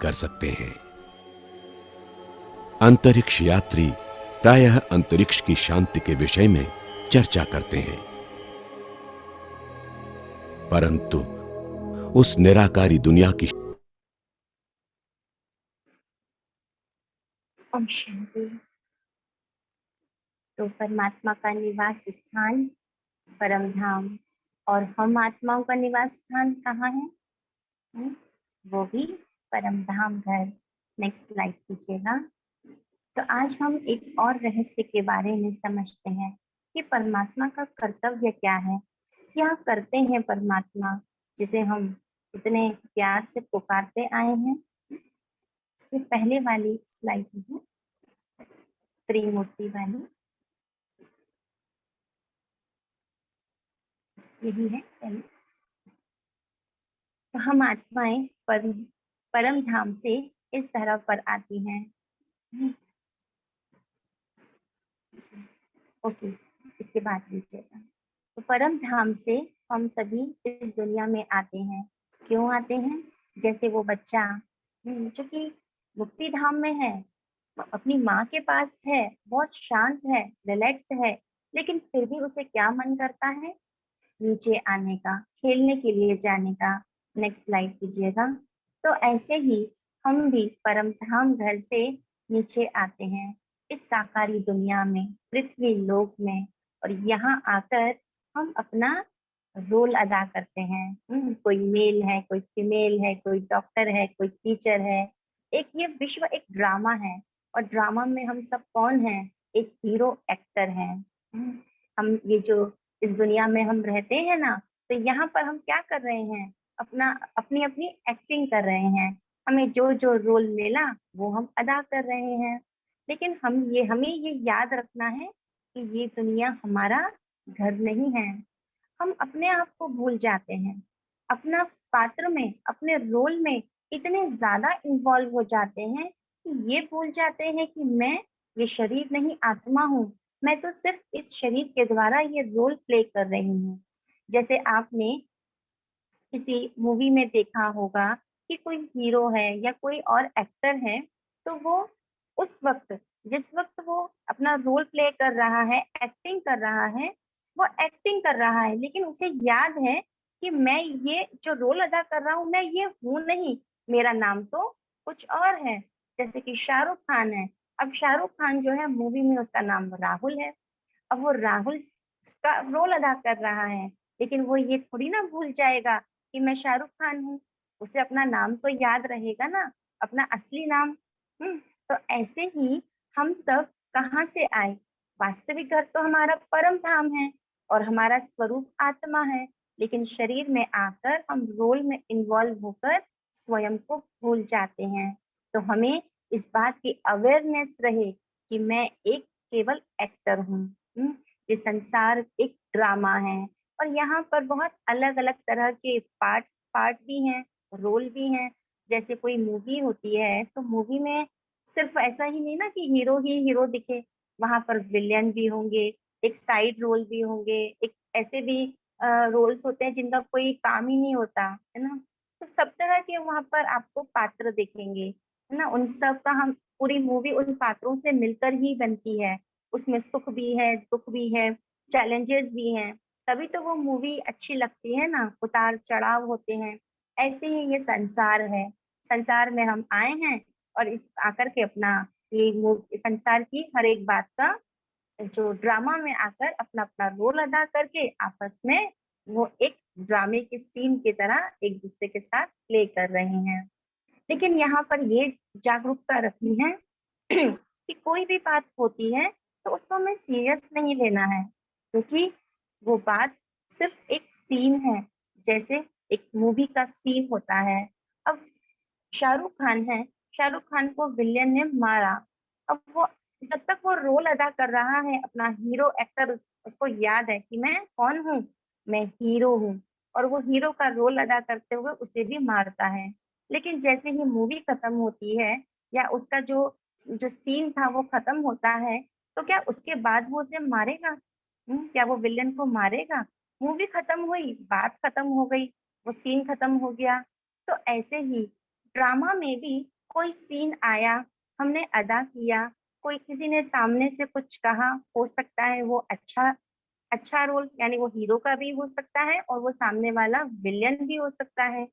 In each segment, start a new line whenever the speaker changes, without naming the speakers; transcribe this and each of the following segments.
कर सकते हैं। अंतरिक्ष यात्री प्रायः अंतरिक्ष की शांति के विषय में चर्चा करते हैं, परंतु उस निराकारी दुनिया की
ओम शांति। तो परमात्मा का निवास स्थान परम धाम और हम आत्माओं का निवास स्थान कहाँ है? वो भी परम धाम घर। नेक्स्ट स्लाइड कीजिएगा। तो आज हम एक और रहस्य के बारे में समझते हैं कि परमात्मा का कर्तव्य क्या है, क्या करते हैं परमात्मा, जिसे हम इतने प्यार से पुकारते आए हैं। इसके पहले वाली स्लाइड में त्रिमूर्ति वाली, यही है पहले। तो हम आत्माएं परम धाम से इस तरह पर आती हैं। ओके, इसके बाद लीजिएगा। तो परम धाम से हम सभी इस दुनिया में आते हैं। क्यों आते हैं? जैसे वो बच्चा जो कि मुक्ति धाम में है, अपनी माँ के पास है, बहुत शांत है, रिलैक्स है, लेकिन फिर भी उसे क्या मन करता है? नीचे आने का, खेलने के लिए जाने का। नेक्स्ट स्लाइड कीजिएगा। तो ऐसे ही हम भी परम धाम घर से नीचे आते हैं इस साकारी दुनिया में, पृथ्वी लोक में, और यहाँ आकर हम अपना रोल अदा करते हैं। कोई मेल है, कोई फीमेल है, कोई डॉक्टर है, कोई टीचर है। एक ये विश्व एक ड्रामा है, और ड्रामा में हम सब कौन है? एक हीरो एक्टर हैं। हम ये जो इस दुनिया में हम रहते हैं ना, तो यहाँ पर हम क्या कर रहे हैं? अपना अपनी अपनी एक्टिंग कर रहे हैं। हमें जो जो रोल मिला वो हम अदा कर रहे हैं। लेकिन हमें ये याद रखना है कि ये दुनिया हमारा घर नहीं है। हम अपने आप को भूल जाते हैं, अपना पात्र में, अपने रोल में इतने ज्यादा इन्वॉल्व हो जाते हैं कि ये भूल जाते हैं कि मैं ये शरीर नहीं, आत्मा हूँ। मैं तो सिर्फ इस शरीर के द्वारा ये रोल प्ले कर रही हूँ। जैसे आपने किसी मूवी में देखा होगा कि कोई हीरो है या कोई और एक्टर है, तो वो उस वक्त, जिस वक्त वो अपना रोल प्ले कर रहा है, एक्टिंग कर रहा है, वो एक्टिंग कर रहा है, लेकिन उसे याद है कि मैं ये जो रोल अदा कर रहा हूँ, मैं ये हूँ नहीं, मेरा नाम तो कुछ और है। जैसे कि शाहरुख खान है। अब शाहरुख खान जो है मूवी में उसका नाम राहुल है। अब वो राहुल का रोल अदा कर रहा है, लेकिन वो ये थोड़ी ना भूल जाएगा कि मैं शाहरुख खान हूँ। उसे अपना नाम तो याद रहेगा ना, अपना असली नाम। तो ऐसे ही हम सब कहाँ से आए? वास्तविक घर तो हमारा परम धाम है और हमारा स्वरूप आत्मा है, लेकिन शरीर में आकर हम रोल में इन्वॉल्व होकर स्वयं को भूल जाते हैं। तो हमें इस बात की अवेयरनेस रहे कि मैं एक केवल एक्टर हूँ। ये संसार एक ड्रामा है, और यहाँ पर बहुत अलग अलग तरह के पार्ट भी हैं, रोल भी हैं। जैसे कोई मूवी होती है, तो मूवी में सिर्फ ऐसा ही नहीं ना कि हीरो ही हीरो दिखे, वहां पर विलेन भी होंगे, एक साइड रोल भी होंगे, एक ऐसे भी रोल्स होते हैं जिनका कोई काम ही नहीं होता है ना। तो सब तरह के वहां पर आपको पात्र दिखेंगे, है ना। उन सब का हम पूरी मूवी उन पात्रों से मिलकर ही बनती है। उसमें सुख भी है, दुख भी है, चैलेंजेस भी हैं। तभी तो वो मूवी अच्छी लगती है ना, उतार चढ़ाव होते हैं। ऐसे ही ये संसार है। संसार में हम आए हैं और इस आकर के अपना संसार की हर एक बात का जो ड्रामा में आकर अपना अपना रोल अदा करके आपस में वो एक ड्रामे के सीन की तरह एक दूसरे के साथ प्ले कर रहे हैं। लेकिन यहाँ पर ये जागरूकता रखनी है कि कोई भी बात होती है तो उसको हमें सीरियस नहीं लेना है, क्योंकि वो बात सिर्फ एक सीन है। जैसे एक मूवी का सीन होता है। अब शाहरुख खान है, शाहरुख खान को विलेन ने मारा। अब वो जब तक वो रोल अदा कर रहा है, अपना हीरो एक्टर उसको याद है कि मैं कौन हूँ, मैं हीरो हूँ, और वो हीरो का रोल अदा करते हुए उसे भी मारता है। लेकिन जैसे ही मूवी खत्म होती है या उसका जो जो सीन था वो खत्म होता है, तो क्या उसके बाद वो उसे मारेगा? क्या वो विलेन को मारेगा? मूवी खत्म हुई, बात खत्म हो गई, वो सीन खत्म हो गया। तो ऐसे ही ड्रामा में भी कोई सीन आया, हमने अदा किया, कोई किसी ने सामने से कुछ कहा, हो सकता है वो अच्छा अच्छा रोल यानी वो हीरो का भी हो सकता है और वो सामने वाला विलेन भी हो सकता है।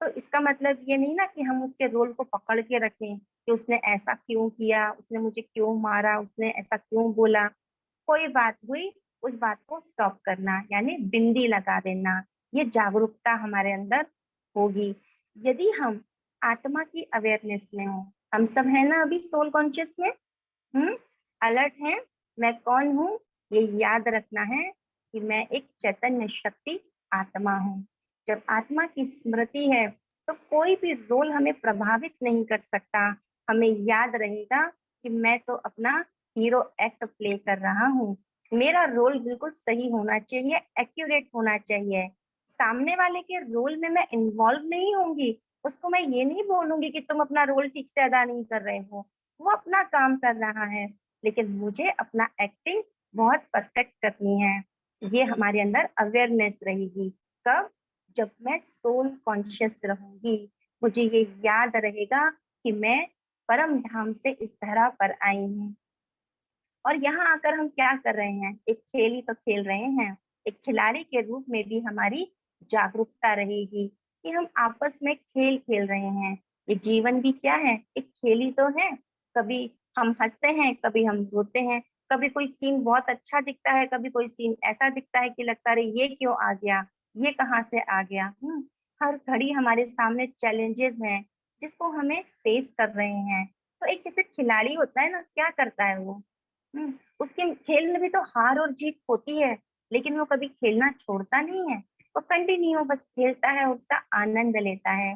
तो इसका मतलब ये नहीं ना कि हम उसके रोल को पकड़ के रखें कि उसने ऐसा क्यों किया, उसने मुझे क्यों मारा, उसने ऐसा क्यों बोला। कोई बात हुई, उस बात को स्टॉप करना यानी बिंदी लगा देना, ये जागरूकता हमारे अंदर होगी। यदि हम आत्मा की अवेयरनेस में हो, हम सब है ना अभी सोल कॉन्शियस में, हुँ? अलर्ट हैं, मैं कौन हूँ? ये याद रखना है कि मैं एक चैतन्य शक्ति आत्मा हूँ। जब आत्मा की स्मृति है, तो कोई भी रोल हमें प्रभावित नहीं कर सकता। हमें याद रहेगा कि मैं तो अपना हीरो एक्ट प्ले कर रहा हूँ। मेरा रोल बिल्कुल सही होना चाहिए, एक्यूरेट होना चाहिए। सामने वाले के रोल में मैं इन्वॉल्व नहीं होंगी, उसको मैं ये नहीं बोलूँगी कि तुम अपना रोल ठीक से अदा नहीं कर रहे हो। वो अपना काम कर रहा है, लेकिन मुझे अपना एक्टिंग बहुत परफेक्ट करनी है। ये हमारे अंदर अवेयरनेस रहेगी। कब? जब मैं सोल कॉन्शियस रहूँगी। मुझे ये याद रहेगा कि मैं परम धाम से इस धरा पर आई हूँ और यहाँ आकर हम क्या कर रहे हैं? एक खेल ही तो खेल रहे हैं। एक खिलाड़ी के रूप में भी हमारी जागरूकता रहेगी कि हम आपस में खेल खेल रहे हैं। ये जीवन भी क्या है? एक खेल ही तो है। कभी हम हँसते हैं, कभी हम रोते हैं, कभी कोई सीन बहुत अच्छा दिखता है, कभी कोई सीन ऐसा दिखता है कि लगता है अरे ये क्यों आ गया? ये कहाँ से आ गया? हर घड़ी हमारे सामने चैलेंजेस हैं, जिसको हमें फेस कर रहे हैं। तो एक जैसे खिलाड़ी होता है ना, क्या करता है वो? उसके खेल में भी तो हार और जीत होती है, लेकिन वो कभी खेलना छोड़ता नहीं है। वो कंटिन्यू बस खेलता है और उसका आनंद लेता है।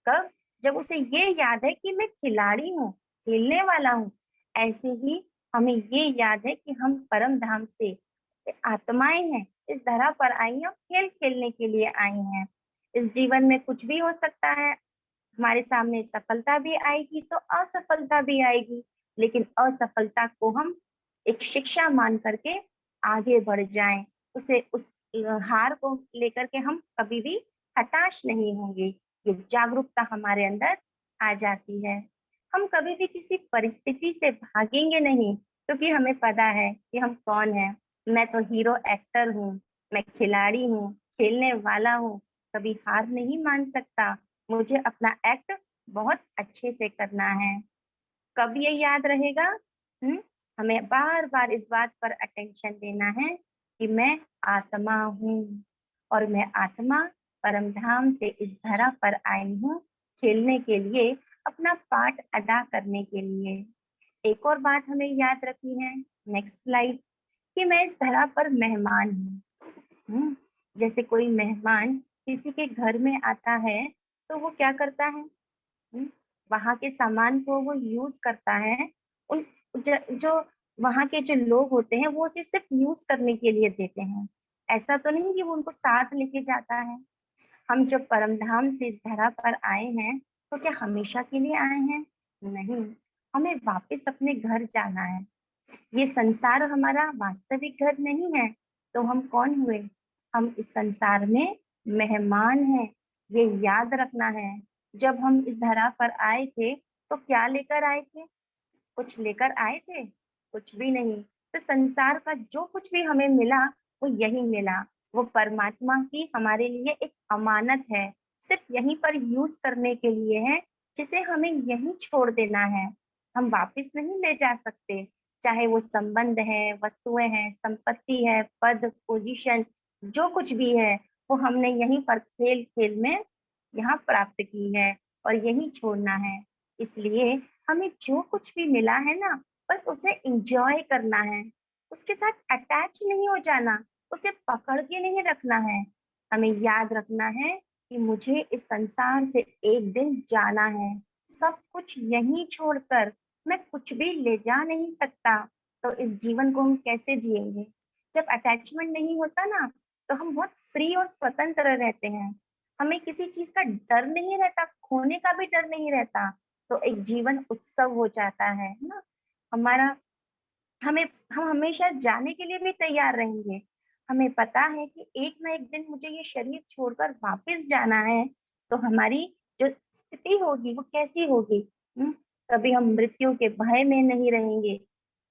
कब? जब उसे ये याद है कि मैं खिलाड़ी हूँ, खेलने वाला हूँ। ऐसे ही हमें ये याद है कि हम परम धाम से आत्माएँ हैं, इस धरा पर आई हैं और खेल खेलने के लिए आई हैं। इस जीवन में कुछ भी हो सकता है, हमारे सामने सफलता भी आएगी तो असफलता भी आएगी, लेकिन असफलता को हम एक शिक्षा मान करके आगे बढ़ जाएं, उसे उस हार को लेकर के हम कभी भी हताश नहीं होंगे। ये जागरूकता हमारे अंदर आ जाती है। हम कभी भी किसी परिस्थिति से भागेंगे नहीं, क्योंकि हमें पता है कि हम कौन हैं। मैं तो हीरो एक्टर हूँ, मैं खिलाड़ी हूँ, खेलने वाला हूँ, कभी हार नहीं मान सकता। मुझे अपना एक्ट बहुत अच्छे से करना है। कब ये याद रहेगा? हुँ? हमें बार-बार इस बात पर अटेंशन देना है कि मैं आत्मा हूँ और मैं आत्मा परमधाम से इस धरा पर आई हूँ खेलने के लिए, अपना पार्ट अदा करने के लिए। एक और बात हमें याद रखनी है, नेक्स्ट स्लाइड, कि मैं इस धरा पर मेहमान हूँ। जैसे कोई मेहमान किसी के घर में आता है, तो वो क्या करता है? हुँ, वहाँ के सामान को वो यूज़ करता है। उन जो वहाँ के जो लोग होते हैं, वो उसे सिर्फ़ यूज़ करने के लिए देते हैं। ऐसा तो नहीं कि वो उनको साथ लेके जाता है। हम जब परमधाम से इस धरा पर आए हैं, तो क्या हमेशा के लिए आए हैं? नहीं, हमें वापस अपने घर जाना है। ये संसार हमारा वास्तविक घर नहीं है, तो हम कौन हुए? हम इस संसार में मेहमान हैं, ये याद रखना है। जब हम इस धरा पर आए थे, तो क्या लेकर आए थे? कुछ लेकर आए थे? कुछ भी नहीं। तो संसार का जो कुछ भी हमें मिला, वो यही मिला। वो परमात्मा की हमारे लिए एक अमानत है, सिर्फ़ यहीं पर यूज़ करने के लिए है, जिसे हमें यहीं छोड़ देना है। हम वापस नहीं ले जा सकते, चाहे वो संबंध है, वस्तुएँ हैं, संपत्ति है, पद, पोज़ीशन जो कुछ भी है, वो हमने यहीं पर खेल-खेल में यहाँ प्राप्त की है और यहीं छोड़ना है। इसलिए हमें जो कुछ भी मिला है ना, बस उसे एन्जॉय करना है। उसके साथ अटैच नहीं हो जाना, उसे पकड़ के नहीं रखना है। हमें याद रखना है कि मुझे इस संसार से एक दिन जाना है। सब कुछ यहीं छोड़कर मैं कुछ भी ले जा नहीं सकता। तो इस जीवन को हम कैसे जिएँगे? जब अटैचमेंट नहीं होता ना, तो हम बहुत फ्री और स्वतंत्र रहते हैं। हमें किसी चीज़ का डर नहीं रहता, खोने का भी डर नहीं रहता। तो एक जीवन उत्सव हो जाता है ना? हमारा हमें हम हमेशा जाने के लिए भी तैयार रहेंगे। हमें पता है कि एक ना एक दिन मुझे ये शरीर छोड़कर वापस जाना है, तो हमारी जो स्थिति होगी वो कैसी होगी। कभी हम मृत्यु के भय में नहीं रहेंगे,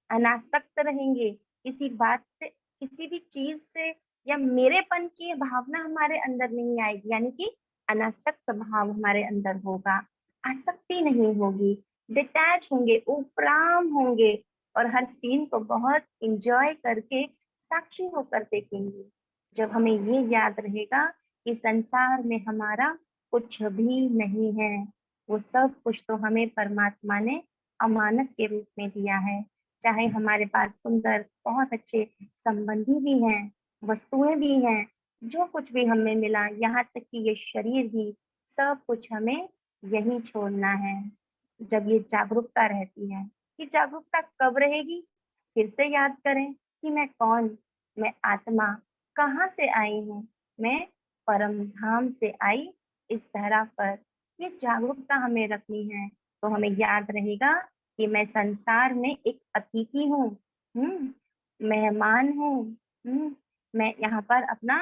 अनासक्त रहेंगे किसी बात से, किसी भी चीज से, या मेरेपन की भावना हमारे अंदर नहीं आएगी, यानी कि अनासक्त भाव हमारे अंदर होगा, आसक्ति नहीं होगी, डिटैच होंगे, उपराम होंगे और हर सीन को बहुत इंजॉय करके साक्षी होकर देखेंगे। जब हमें ये याद रहेगा कि संसार में हमारा कुछ भी नहीं है, वो सब कुछ तो हमें परमात्मा ने अमानत के रूप में दिया है। चाहे हमारे पास सुंदर बहुत अच्छे संबंधी भी हैं, वस्तुएं भी हैं, जो कुछ भी हमें मिला, यहाँ तक कि ये शरीर भी, सब कुछ हमें यहीं छोड़ना है। जब ये जागरूकता रहती है, ये जागरूकता कब रहेगी? फिर से याद करें कि मैं कौन, मैं आत्मा, कहाँ से आई हूँ? मैं परम धाम से आई इस धरा पर। ये जागरूकता हमें रखनी है, तो हमें याद रहेगा कि मैं संसार में एक अतिथि हूँ, मेहमान हूँ, मैं यहाँ पर अपना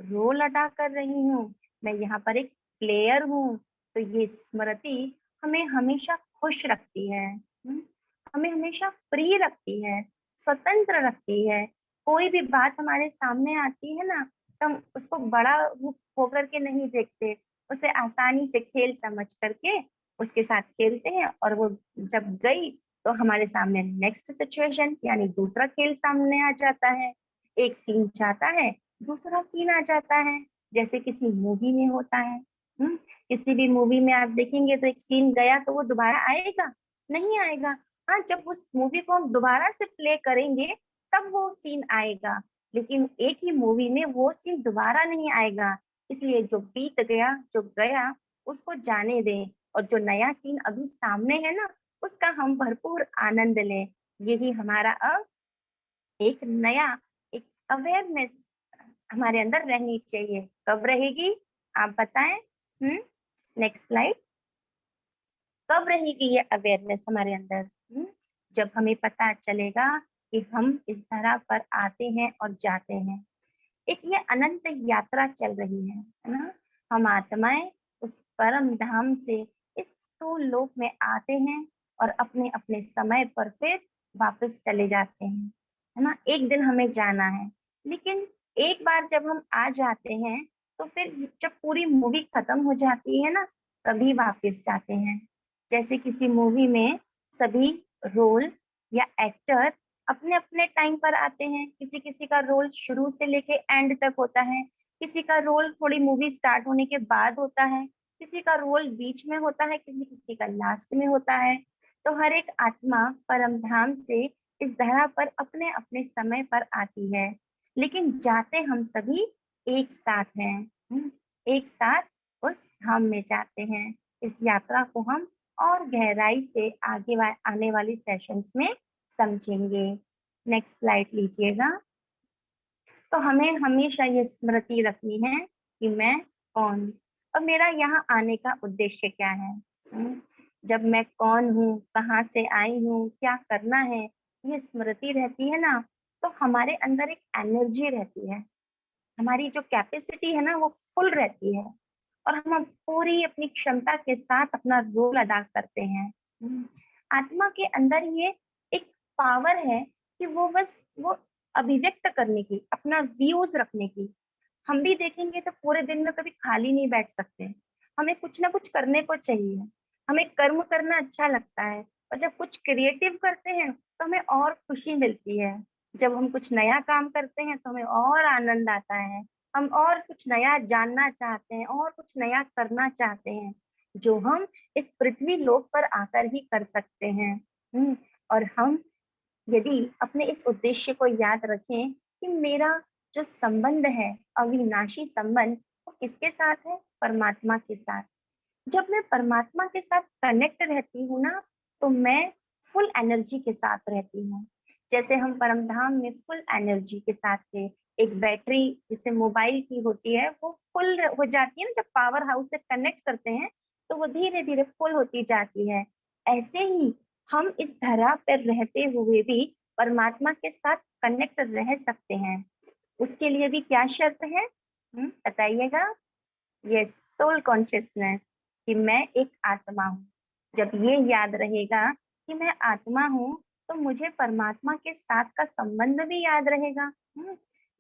रोल अदा कर रही हूँ, मैं यहाँ पर एक प्लेयर हूँ। तो ये स्मृति हमें हमेशा खुश रखती है, हमें हमेशा फ्री रखती है, स्वतंत्र रखती है। कोई भी बात हमारे सामने आती है ना, तो हम उसको बड़ा होकर के नहीं देखते, उसे आसानी से खेल समझ करके उसके साथ खेलते हैं, और वो जब गई तो हमारे सामने नेक्स्ट सिचुएशन यानी दूसरा खेल सामने आ जाता है। एक सीन जाता है, दूसरा सीन आ जाता है, जैसे किसी मूवी में होता है। किसी भी मूवी में आप देखेंगे तो एक सीन गया तो वो दोबारा आएगा? नहीं आएगा। हाँ, जब उस मूवी को हम दोबारा से प्ले करेंगे तब वो सीन आएगा, लेकिन एक ही मूवी में वो सीन दोबारा नहीं आएगा। इसलिए जो बीत गया, जो गया, उसको जाने दें, और जो नया सीन अभी सामने है ना, उसका हम भरपूर आनंद लें। यही हमारा अब एक नया, एक अवेयरनेस हमारे अंदर रहनी चाहिए। कब रहेगी आप बताएं? Next slide. कब रहेगी ये अवेयरनेस हमारे अंदर? जब हमें पता चलेगा कि हम इस धरा पर आते हैं और जाते हैं, एक ये अनंत यात्रा चल रही है ना। हम आत्माएं उस परम धाम से इस स्थूल लोक में आते हैं और अपने अपने समय पर फिर वापस चले जाते हैं, है ना। एक दिन हमें जाना है, लेकिन एक बार जब हम आ जाते हैं तो फिर जब पूरी मूवी खत्म हो जाती है ना, तभी वापस जाते हैं। जैसे किसी मूवी में सभी रोल या एक्टर अपने अपने टाइम पर आते हैं, किसी किसी का रोल शुरू से लेके एंड तक होता है, किसी का रोल थोड़ी मूवी स्टार्ट होने के बाद होता है, किसी का रोल बीच में होता है, किसी किसी का लास्ट में होता है। तो हर एक आत्मा परम धाम से इस धरा पर अपने अपने समय पर आती है, लेकिन जाते हम सभी एक साथ हैं। एक साथ उस धाम में जाते हैं। इस यात्रा को हम और गहराई से आने वाली सेशंस में समझेंगे। नेक्स्ट स्लाइड लीजिएगा। तो हमें हमेशा ये स्मृति रखनी है कि मैं कौन और मेरा यहाँ आने का उद्देश्य क्या है। जब मैं कौन हूँ, कहाँ से आई हूँ, क्या करना है, ये स्मृति रहती है ना, तो हमारे अंदर एक एनर्जी रहती है, हमारी जो कैपेसिटी है ना वो फुल रहती है, और हम पूरी अपनी क्षमता के साथ अपना रोल अदा करते हैं। आत्मा के अंदर ये एक पावर है कि वो बस वो अभिव्यक्त करने की, अपना व्यूज रखने की। हम भी देखेंगे तो पूरे दिन में कभी खाली नहीं बैठ सकते, हमें कुछ ना कुछ करने को चाहिए। हमें कर्म करना अच्छा लगता है, और जब कुछ क्रिएटिव करते हैं तो हमें और खुशी मिलती है। जब हम कुछ नया काम करते हैं तो हमें और आनंद आता है, हम और कुछ नया जानना चाहते हैं और कुछ नया करना चाहते हैं, जो हम इस पृथ्वी लोक पर आकर ही कर सकते हैं। और हम यदि अपने इस उद्देश्य को याद रखें कि मेरा जो संबंध है, अविनाशी संबंध, वो किसके साथ है? परमात्मा के साथ। जब मैं परमात्मा के साथ कनेक्ट रहती हूँ ना, तो मैं फुल एनर्जी के साथ रहती हूँ। जैसे हम परम धाम में फुल एनर्जी के साथ थे। एक बैटरी जिसे मोबाइल की होती है वो फुल हो जाती है ना, जब पावर हाउस से कनेक्ट करते हैं तो वो धीरे धीरे फुल होती जाती है। ऐसे ही हम इस धरा पर रहते हुए भी परमात्मा के साथ कनेक्ट रह सकते हैं। उसके लिए भी क्या शर्त है? बताइएगा। Yes, soul consciousness. कि मैं एक आत्मा हूँ। जब ये याद रहेगा कि मैं आत्मा हूँ, तो मुझे परमात्मा के साथ का संबंध भी याद रहेगा।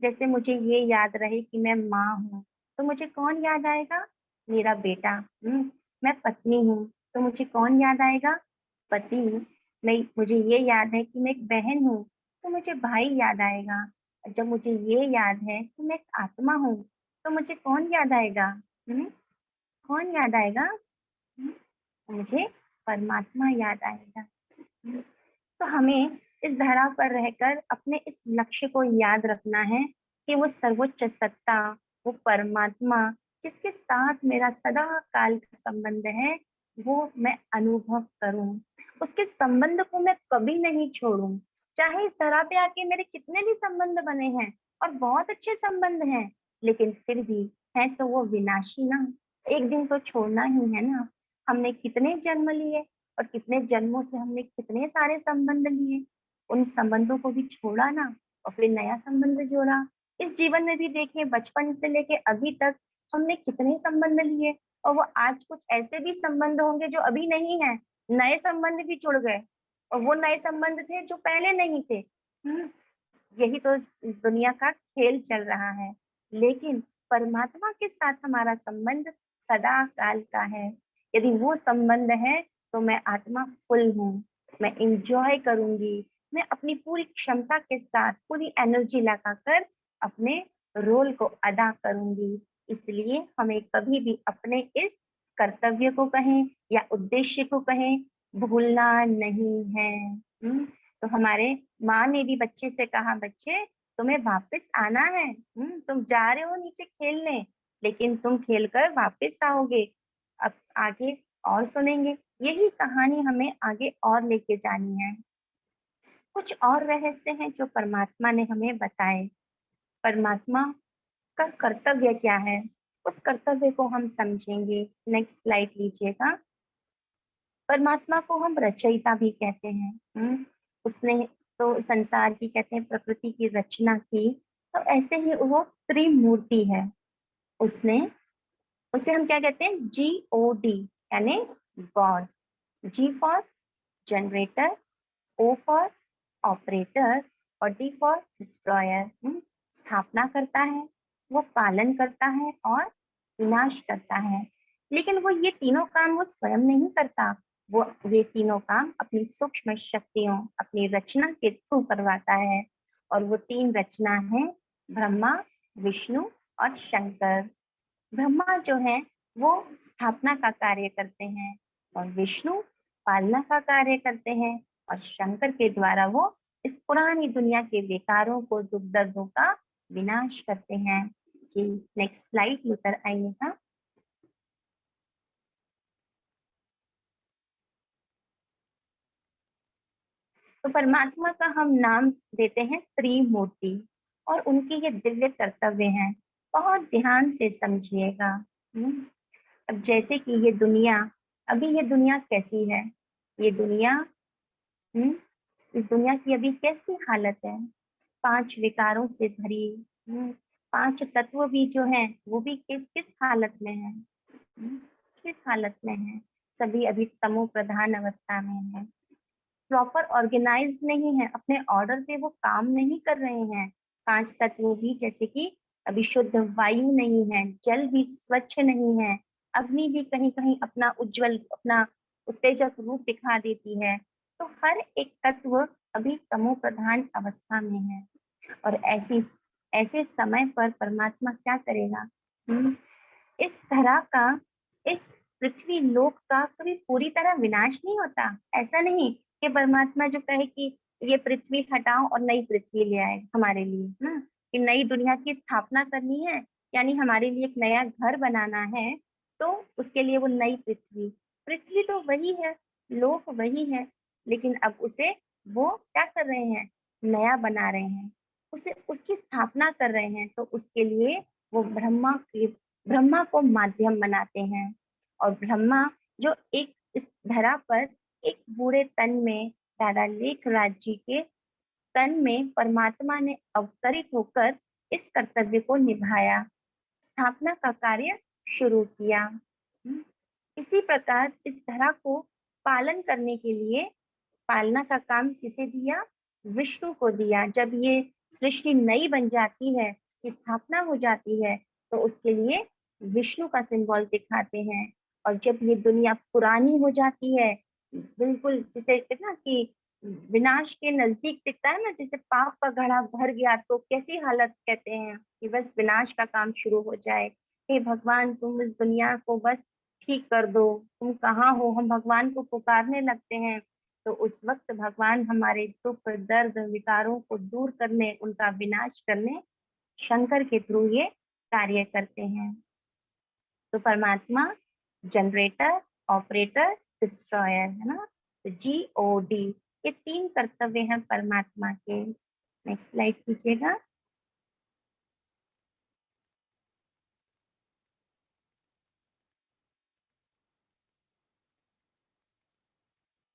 जैसे मुझे ये याद रहे कि मैं माँ हूँ, तो मुझे कौन याद आएगा? मेरा बेटा। मैं पत्नी हूँ, तो मुझे कौन याद आएगा? पति। मुझे ये याद है कि मैं एक बहन हूँ, तो मुझे भाई याद आएगा। जब मुझे ये याद है कि मैं एक आत्मा हूँ, तो मुझे कौन याद आएगा? हम्म कौन याद आएगा? हम्म, मुझे परमात्मा याद आएगा। हम्म, तो हमें इस धरा पर रहकर अपने इस लक्ष्य को याद रखना है कि वो सर्वोच्च सत्ता, वो परमात्मा जिसके साथ मेरा सदा काल का संबंध है, वो मैं अनुभव करूं। उसके संबंध को मैं कभी नहीं छोड़ूं। चाहे इस धरा पे आके मेरे कितने भी संबंध बने हैं और बहुत अच्छे संबंध हैं, लेकिन फिर भी है तो वो विनाशी ना। एक दिन तो छोड़ना ही है ना। हमने कितने जन्म लिए और कितने जन्मों से हमने कितने सारे संबंध लिए, उन संबंधों को भी छोड़ा ना और फिर नया संबंध जोड़ा। इस जीवन में भी देखिए, बचपन से लेके अभी तक हमने कितने संबंध लिए, और वो आज कुछ ऐसे भी संबंध होंगे जो अभी नहीं है, नए संबंध भी जुड़ गए, और वो नए संबंध थे जो पहले नहीं थे। यही तो इस दुनिया का खेल चल रहा है। लेकिन परमात्मा के साथ हमारा संबंध सदा काल का है। यदि वो संबंध है तो मैं आत्मा फुल हूँ, मैं इंजॉय करूंगी, मैं अपनी पूरी क्षमता के साथ पूरी एनर्जी लगाकर अपने रोल को अदा करूंगी। इसलिए हमें कभी भी अपने इस कर्तव्य को कहें या उद्देश्य को कहें, भूलना नहीं है। तो हमारे माँ ने भी बच्चे से कहा, बच्चे तुम्हें वापस आना है। तुम जा रहे हो नीचे खेलने, लेकिन तुम खेलकर वापस आओगे। अब आगे और सुनेंगे, यही कहानी हमें आगे और लेके जानी है। कुछ और रहस्य हैं जो परमात्मा ने हमें बताए। परमात्मा का कर्तव्य क्या है, उस कर्तव्य को हम समझेंगे। नेक्स्ट स्लाइड लीजिएगा। परमात्मा को हम रचयिता भी कहते हैं। उसने तो संसार की, कहते हैं, प्रकृति की रचना की। तो ऐसे ही वो त्रिमूर्ति है। उसने उसे हम क्या कहते हैं? GOD, यानी God. G for generator, O for operator और D फॉर डिस्ट्रॉयर। स्थापना करता है, वो पालन करता है और विनाश करता है। लेकिन वो ये तीनों काम वो स्वयं नहीं करता, वो ये तीनों काम अपनी सूक्ष्म शक्तियों, अपनी रचना के थ्रू करवाता है। और वो तीन रचना है ब्रह्मा, विष्णु और शंकर। ब्रह्मा जो है वो स्थापना का कार्य करते हैं, और विष्णु पालना का कार्य करते हैं, और शंकर के द्वारा वो इस पुरानी दुनिया के विकारों को, दुख दर्दों का विनाश करते हैं। जी, नेक्स्ट स्लाइड लेकर आइएगा। तो परमात्मा का हम नाम देते हैं त्रिमूर्ति, और उनके ये दिव्य कर्तव्य हैं। बहुत ध्यान से समझिएगा। हम्म, अब जैसे कि ये दुनिया, अभी ये दुनिया कैसी है? ये दुनिया, हम्म, इस दुनिया की अभी कैसी हालत है? पांच विकारों से भरी। हम्म, पांच तत्व भी जो हैं वो भी किस किस हालत में है? किस हालत में है? सभी अभी तमो प्रधान अवस्था में है, प्रॉपर ऑर्गेनाइज्ड नहीं है, अपने ऑर्डर पे वो काम नहीं कर रहे हैं। पांच तत्व भी, जैसे कि अभी शुद्ध वायु नहीं है, जल भी स्वच्छ नहीं है, अग्नि भी कहीं कहीं अपना उज्जवल, अपना उत्तेजक रूप दिखा देती है। तो हर एक तत्व अभी तमो प्रधान अवस्था में है। और ऐसे समय पर परमात्मा क्या करेगा? इस धरा का, इस पृथ्वी लोक का कभी पूरी तरह विनाश नहीं होता। ऐसा नहीं कि परमात्मा जो कहे कि ये पृथ्वी हटाओ और नई पृथ्वी ले आए हमारे लिए, ना, कि नई दुनिया की स्थापना करनी है, यानी हमारे लिए एक नया घर बनाना है, तो उसके लिए वो नई पृथ्वी, पृथ्वी तो वही है, लोक वही है, लेकिन अब उसे वो क्या कर रहे हैं? नया बना रहे हैं, उसे उसकी स्थापना कर रहे हैं। तो उसके लिए वो ब्रह्मा को माध्यम बनाते हैं। और ब्रह्मा जो एक इस धरा पर एक बूढ़े तन में, दादा लेखराज जी के तन में परमात्मा ने अवतरित होकर इस कर्तव्य को निभाया, स्थापना का कार्य शुरू किया। इसी प्रकार इस धरा को पालन करने के लिए पालना का काम किसे दिया? विष्णु को दिया। जब ये सृष्टि नई बन जाती है, इसकी स्थापना हो जाती है, तो उसके लिए विष्णु का सिंबल दिखाते हैं। और जब ये दुनिया पुरानी हो जाती है, बिल्कुल जिसे कहते हैं ना कि विनाश के नजदीक दिखता है ना, जैसे पाप का घड़ा भर गया तो कैसी हालत कहते हैं कि बस विनाश का काम शुरू हो जाए। हे भगवान, तुम इस दुनिया को बस ठीक कर दो, तुम कहाँ हो? हम भगवान को पुकारने लगते हैं। तो उस वक्त भगवान हमारे दुख, दर्द, विकारों को दूर करने, उनका विनाश करने शंकर के थ्रू ये कार्य करते हैं। तो परमात्मा जनरेटर, ऑपरेटर, डिस्ट्रॉयर, है ना? तो GOD, ये 3 कर्तव्य हैं परमात्मा के। नेक्स्ट स्लाइड कीजिएगा।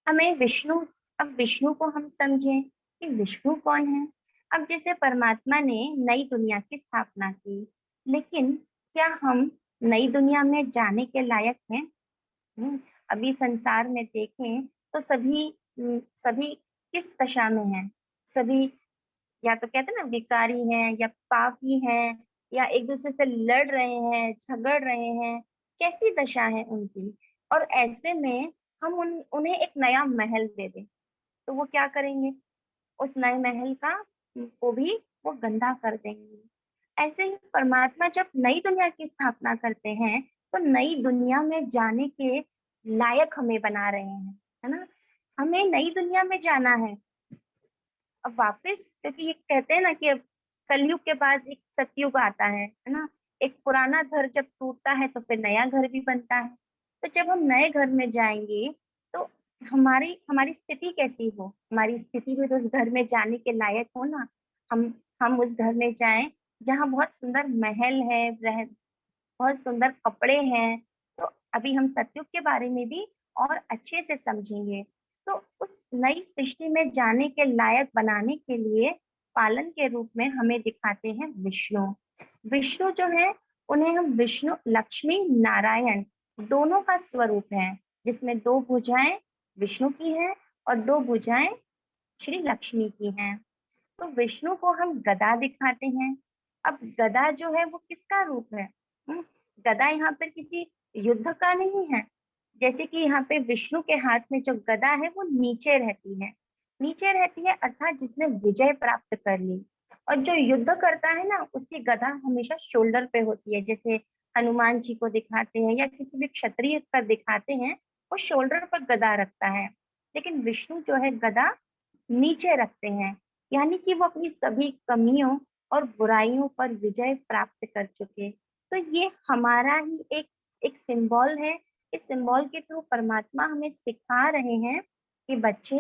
हमें विष्णु, अब विष्णु को हम समझें कि विष्णु कौन है। अब जैसे परमात्मा ने नई दुनिया की स्थापना की, लेकिन क्या हम नई दुनिया में जाने के लायक हैं? अभी संसार में देखें तो सभी किस दशा में हैं? सभी या तो कहते हैं ना विकारी हैं या पापी हैं या एक दूसरे से लड़ रहे हैं, झगड़ रहे हैं, कैसी दशा है उनकी। और ऐसे में हम उन्हें एक नया महल दे दें तो वो क्या करेंगे? उस नए महल का को भी वो गंदा कर देंगे। ऐसे ही परमात्मा जब नई दुनिया की स्थापना करते हैं तो नई दुनिया में जाने के लायक हमें बना रहे हैं, है ना? हमें नई दुनिया में जाना है। अब वापस, क्योंकि ये कहते हैं ना कि अब कलयुग के बाद एक सतयुग आता है ना? एक पुराना घर जब टूटता है तो फिर नया घर भी बनता है। तो जब हम नए घर में जाएँगे तो हमारी हमारी स्थिति कैसी हो? हमारी स्थिति भी तो उस घर में जाने के लायक हो ना। हम हम उस घर में जाएँ जहाँ बहुत सुंदर महल है, बहुत सुंदर कपड़े हैं। तो अभी हम सतयुग के बारे में भी और अच्छे से समझेंगे। तो उस नई सृष्टि में जाने के लायक बनाने के लिए पालन के रूप में हमें दिखाते हैं विष्णु। विष्णु जो है, उन्हें हम विष्णु, लक्ष्मी, नारायण दोनों का स्वरूप है, जिसमें 2 भुजाएँ विष्णु की हैं और 2 भुजाएँ श्री लक्ष्मी की हैं। तो विष्णु को हम गदा दिखाते हैं। अब गदा जो है वो किसका रूप है? हुँ, गदा यहाँ पर किसी युद्ध का नहीं है। जैसे कि यहाँ पे विष्णु के हाथ में जो गदा है वो नीचे रहती है। नीचे रहती है अर्थात जिसने विजय प्राप्त कर ली। और जो युद्ध करता है ना, उसकी गदा हमेशा शोल्डर पे होती है। जैसे हनुमान जी को दिखाते हैं या किसी भी क्षत्रिय का दिखाते हैं, वो शोल्डर पर गदा रखता है। लेकिन विष्णु जो है गदा नीचे रखते हैं, यानी कि वो अपनी सभी कमियों और बुराइयों पर विजय प्राप्त कर चुके। तो ये हमारा ही एक एक सिंबल है। इस सिंबल के थ्रू परमात्मा हमें सिखा रहे हैं कि बच्चे,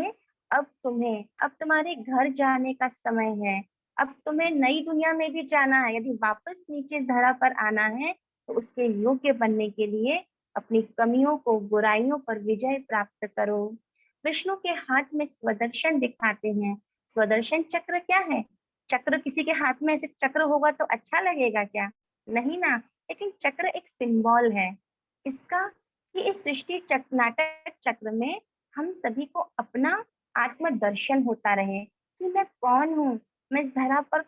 अब तुम्हारे घर जाने का समय है। अब तुम्हें नई दुनिया में भी जाना है। यदि वापस नीचे इस धरा पर आना है तो उसके योग्य बनने के लिए अपनी कमियों को, बुराइयों पर विजय प्राप्त करो। विष्णु के हाथ में स्वदर्शन दिखाते हैं। स्वदर्शन चक्र क्या है? चक्र, किसी के हाथ में ऐसे चक्र होगा तो अच्छा लगेगा क्या? नहीं ना। लेकिन चक्र एक सिंबल है इसका, कि इस सृष्टि चक्र, नाटक चक्र में हम सभी को अपना आत्मदर्शन होता रहे कि मैं कौन हूँ, मैं इस धरा पर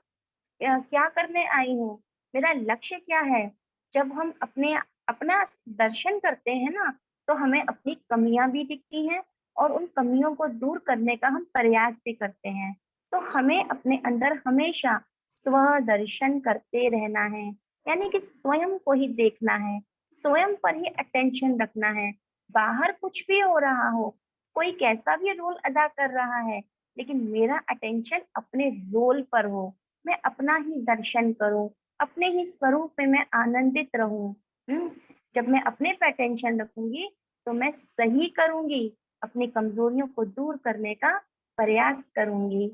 क्या करने आई हूँ, मेरा लक्ष्य क्या है। जब हम अपना दर्शन करते हैं ना, तो हमें अपनी कमियां भी दिखती हैं और उन कमियों को दूर करने का हम प्रयास भी करते हैं। तो हमें अपने अंदर हमेशा स्वदर्शन करते रहना है, यानी कि स्वयं को ही देखना है, स्वयं पर ही अटेंशन रखना है। बाहर कुछ भी हो रहा हो, कोई कैसा भी रोल अदा कर रहा है, लेकिन मेरा अटेंशन अपने रोल पर हो। मैं अपना ही दर्शन करूं, अपने ही स्वरूप में मैं आनंदित रहूं। हम्म, जब मैं अपने पे अटेंशन रखूंगी तो मैं सही करूंगी, अपनी कमजोरियों को दूर करने का प्रयास करूंगी।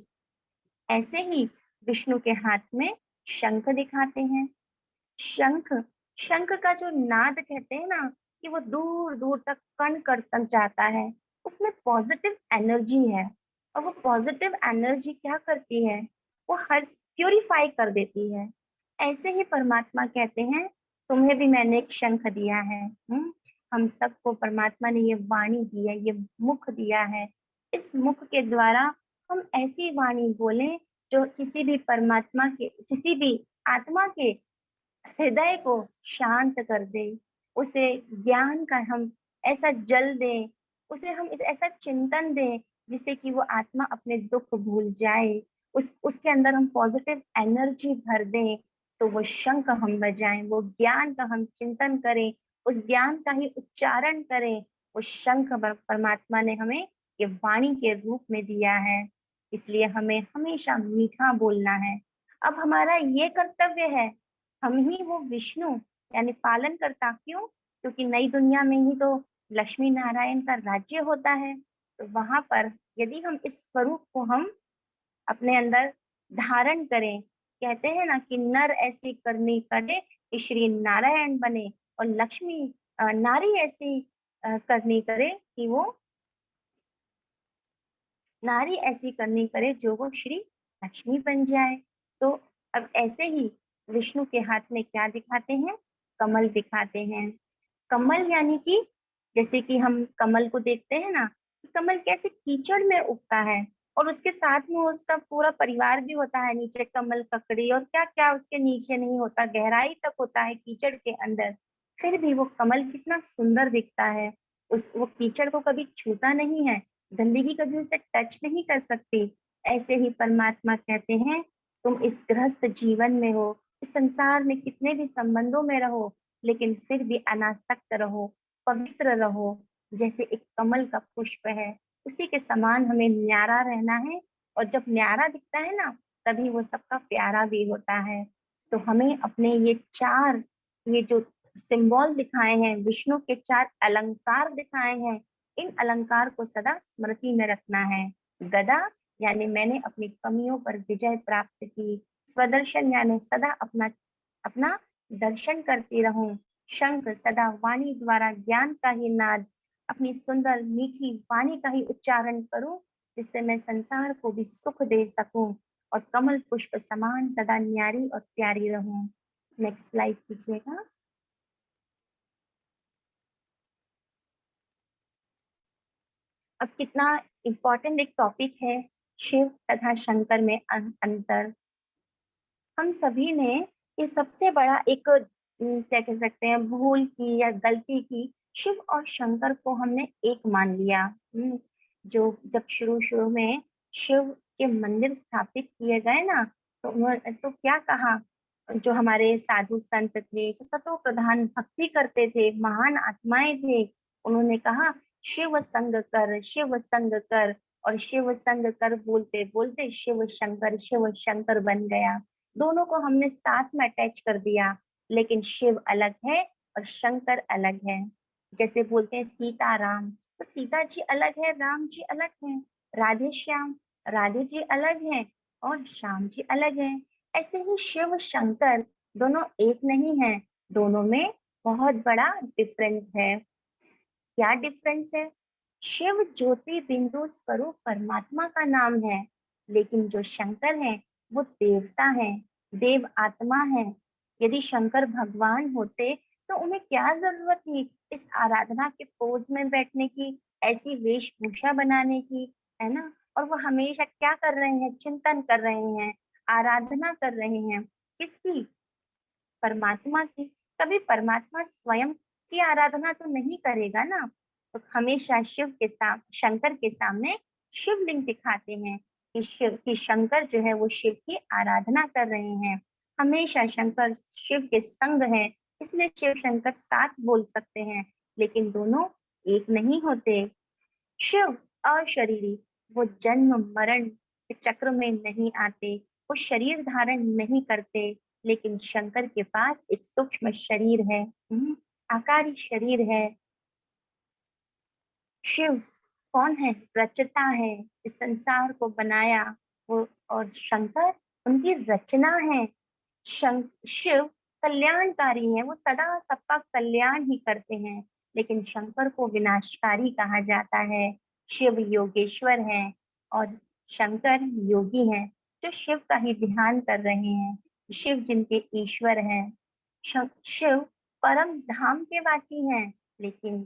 ऐसे ही विष्णु के हाथ में शंख दिखाते हैं। शंख, शंख का जो नाद कहते हैं ना, कि वो दूर दूर तक कण कण तक जाता है, उसमें पॉजिटिव एनर्जी है। और वो पॉजिटिव एनर्जी क्या करती है? वो हर प्यूरिफाई कर देती है। ऐसे ही परमात्मा कहते हैं, तुम्हें भी मैंने एक शंख दिया है। हम सबको परमात्मा ने ये वाणी दी है, ये मुख दिया है। इस मुख के द्वारा हम ऐसी वाणी बोलें जो किसी भी परमात्मा के, किसी भी आत्मा के हृदय को शांत कर दे। उसे ज्ञान का हम ऐसा जल दें, उसे हम ऐसा चिंतन दें जिससे कि वो आत्मा अपने दुख भूल जाए। उसके अंदर हम पॉजिटिव एनर्जी भर दें। तो वो शंख हम बजाएं, वो ज्ञान का हम चिंतन करें, उस ज्ञान का ही उच्चारण करें। वो शंख परमात्मा ने हमें ये वाणी के रूप में दिया है, इसलिए हमें हमेशा मीठा बोलना है। अब हमारा ये कर्तव्य है, हम ही वो विष्णु यानी पालन करता, क्यों? क्योंकि नई दुनिया में ही तो लक्ष्मी नारायण का राज्य होता है। तो वहां पर यदि हम इस स्वरूप को हम अपने अंदर धारण करें, कहते हैं ना कि नर ऐसी करनी करे कि श्री नारायण बने, और लक्ष्मी नारी ऐसी करनी करे कि वो नारी ऐसी करनी करे जो वो श्री लक्ष्मी बन जाए। तो अब ऐसे ही विष्णु के हाथ में क्या दिखाते हैं? कमल दिखाते हैं। कमल यानी कि जैसे कि हम कमल को देखते हैं ना, कि कमल कैसे कीचड़ में उगता है, और उसके साथ में उसका पूरा परिवार भी होता है, नीचे कमल ककड़ी और क्या क्या उसके नीचे नहीं होता, गहराई तक होता है कीचड़ के अंदर। फिर भी वो कमल कितना सुंदर दिखता है। उस वो कीचड़ को कभी छूता नहीं है, गंदगी कभी उसे टच नहीं कर सकती। ऐसे ही परमात्मा कहते हैं, तुम इस गृहस्थ जीवन में हो, इस संसार में कितने भी संबंधों में रहो, लेकिन फिर भी अनासक्त रहो, पवित्र रहो। जैसे एक कमल का पुष्प है, उसी के समान हमें न्यारा रहना है। और जब न्यारा दिखता है ना, तभी वो सबका प्यारा भी होता है। तो हमें अपने ये जो सिंबल दिखाए हैं, विष्णु के 4 अलंकार दिखाए हैं, इन अलंकार को सदा स्मृति में रखना है। गदा यानी मैंने अपनी कमियों पर विजय प्राप्त की। स्वदर्शन यानी सदा अपना अपना दर्शन करती रहूं। शंख सदा वाणी द्वारा ज्ञान का ही नाद, अपनी सुंदर मीठी वाणी का ही उच्चारण करूं, जिससे मैं संसार को भी सुख दे सकूं। और कमल पुष्प समान सदा न्यारी और प्यारी रहूं। नेक्स्ट स्लाइड कीजिएगा। अब कितना इम्पोर्टेंट एक टॉपिक है, शिव तथा शंकर में अंतर। हम सभी ने ये सबसे बड़ा एक क्या कह सकते हैं, भूल की या गलती की। शिव और शंकर को हमने एक मान लिया। जो जब शुरू शुरू में शिव के मंदिर स्थापित किए गए ना, तो उन्होंने तो क्या कहा, जो हमारे साधु संत थे, जो सतो प्रधान भक्ति करते थे, महान आत्माएं थे, उन्होंने कहा शिव संग कर, शिव संग कर। और शिव संग कर बोलते बोलते शिव शंकर बन गया। दोनों को हमने साथ में अटैच कर दिया, लेकिन शिव अलग है और शंकर अलग है। जैसे बोलते हैं सीता राम, तो सीता जी अलग है, राम जी अलग हैं। राधे श्याम, राधे जी अलग हैं और श्याम जी अलग हैं। ऐसे ही शिव शंकर दोनों एक नहीं है, दोनों में बहुत बड़ा डिफरेंस है। क्या डिफरेंस है? शिव ज्योति बिंदु स्वरूप परमात्मा का नाम है, लेकिन जो शंकर है वो देवता है, देव आत्मा है। यदि शंकर भगवान होते तो उन्हें क्या जरूरत थी इस आराधना के पोज में बैठने की, ऐसी वेशभूषा बनाने की, है ना? और वो हमेशा क्या कर रहे हैं? चिंतन कर रहे हैं, आराधना कर रहे हैं। किसकी? परमात्मा की। कभी परमात्मा स्वयं की आराधना तो नहीं करेगा ना। तो हमेशा शिव के साथ शंकर के सामने शिवलिंग दिखाते हैं कि शिव की शंकर जो है वो शिव की आराधना कर रहे हैं। हमेशा शंकर शिव के संग है, इसलिए शिव शंकर साथ बोल सकते हैं, लेकिन दोनों एक नहीं होते। शिव अशरीरी, वो जन्म मरण के चक्र में नहीं आते, वो शरीर धारण नहीं करते। लेकिन शंकर के पास एक सूक्ष्म शरीर है, आकारी शरीर है। शिव कौन है? रचता है, इस संसार को बनाया वो। और शंकर उनकी रचना है। शिव कल्याणकारी है, वो सदा सबका कल्याण ही करते हैं, लेकिन शंकर को विनाशकारी कहा जाता है। शिव योगेश्वर है और शंकर योगी हैं, जो शिव का ही ध्यान कर रहे हैं, शिव जिनके ईश्वर हैं। शिव परम धाम के वासी हैं, लेकिन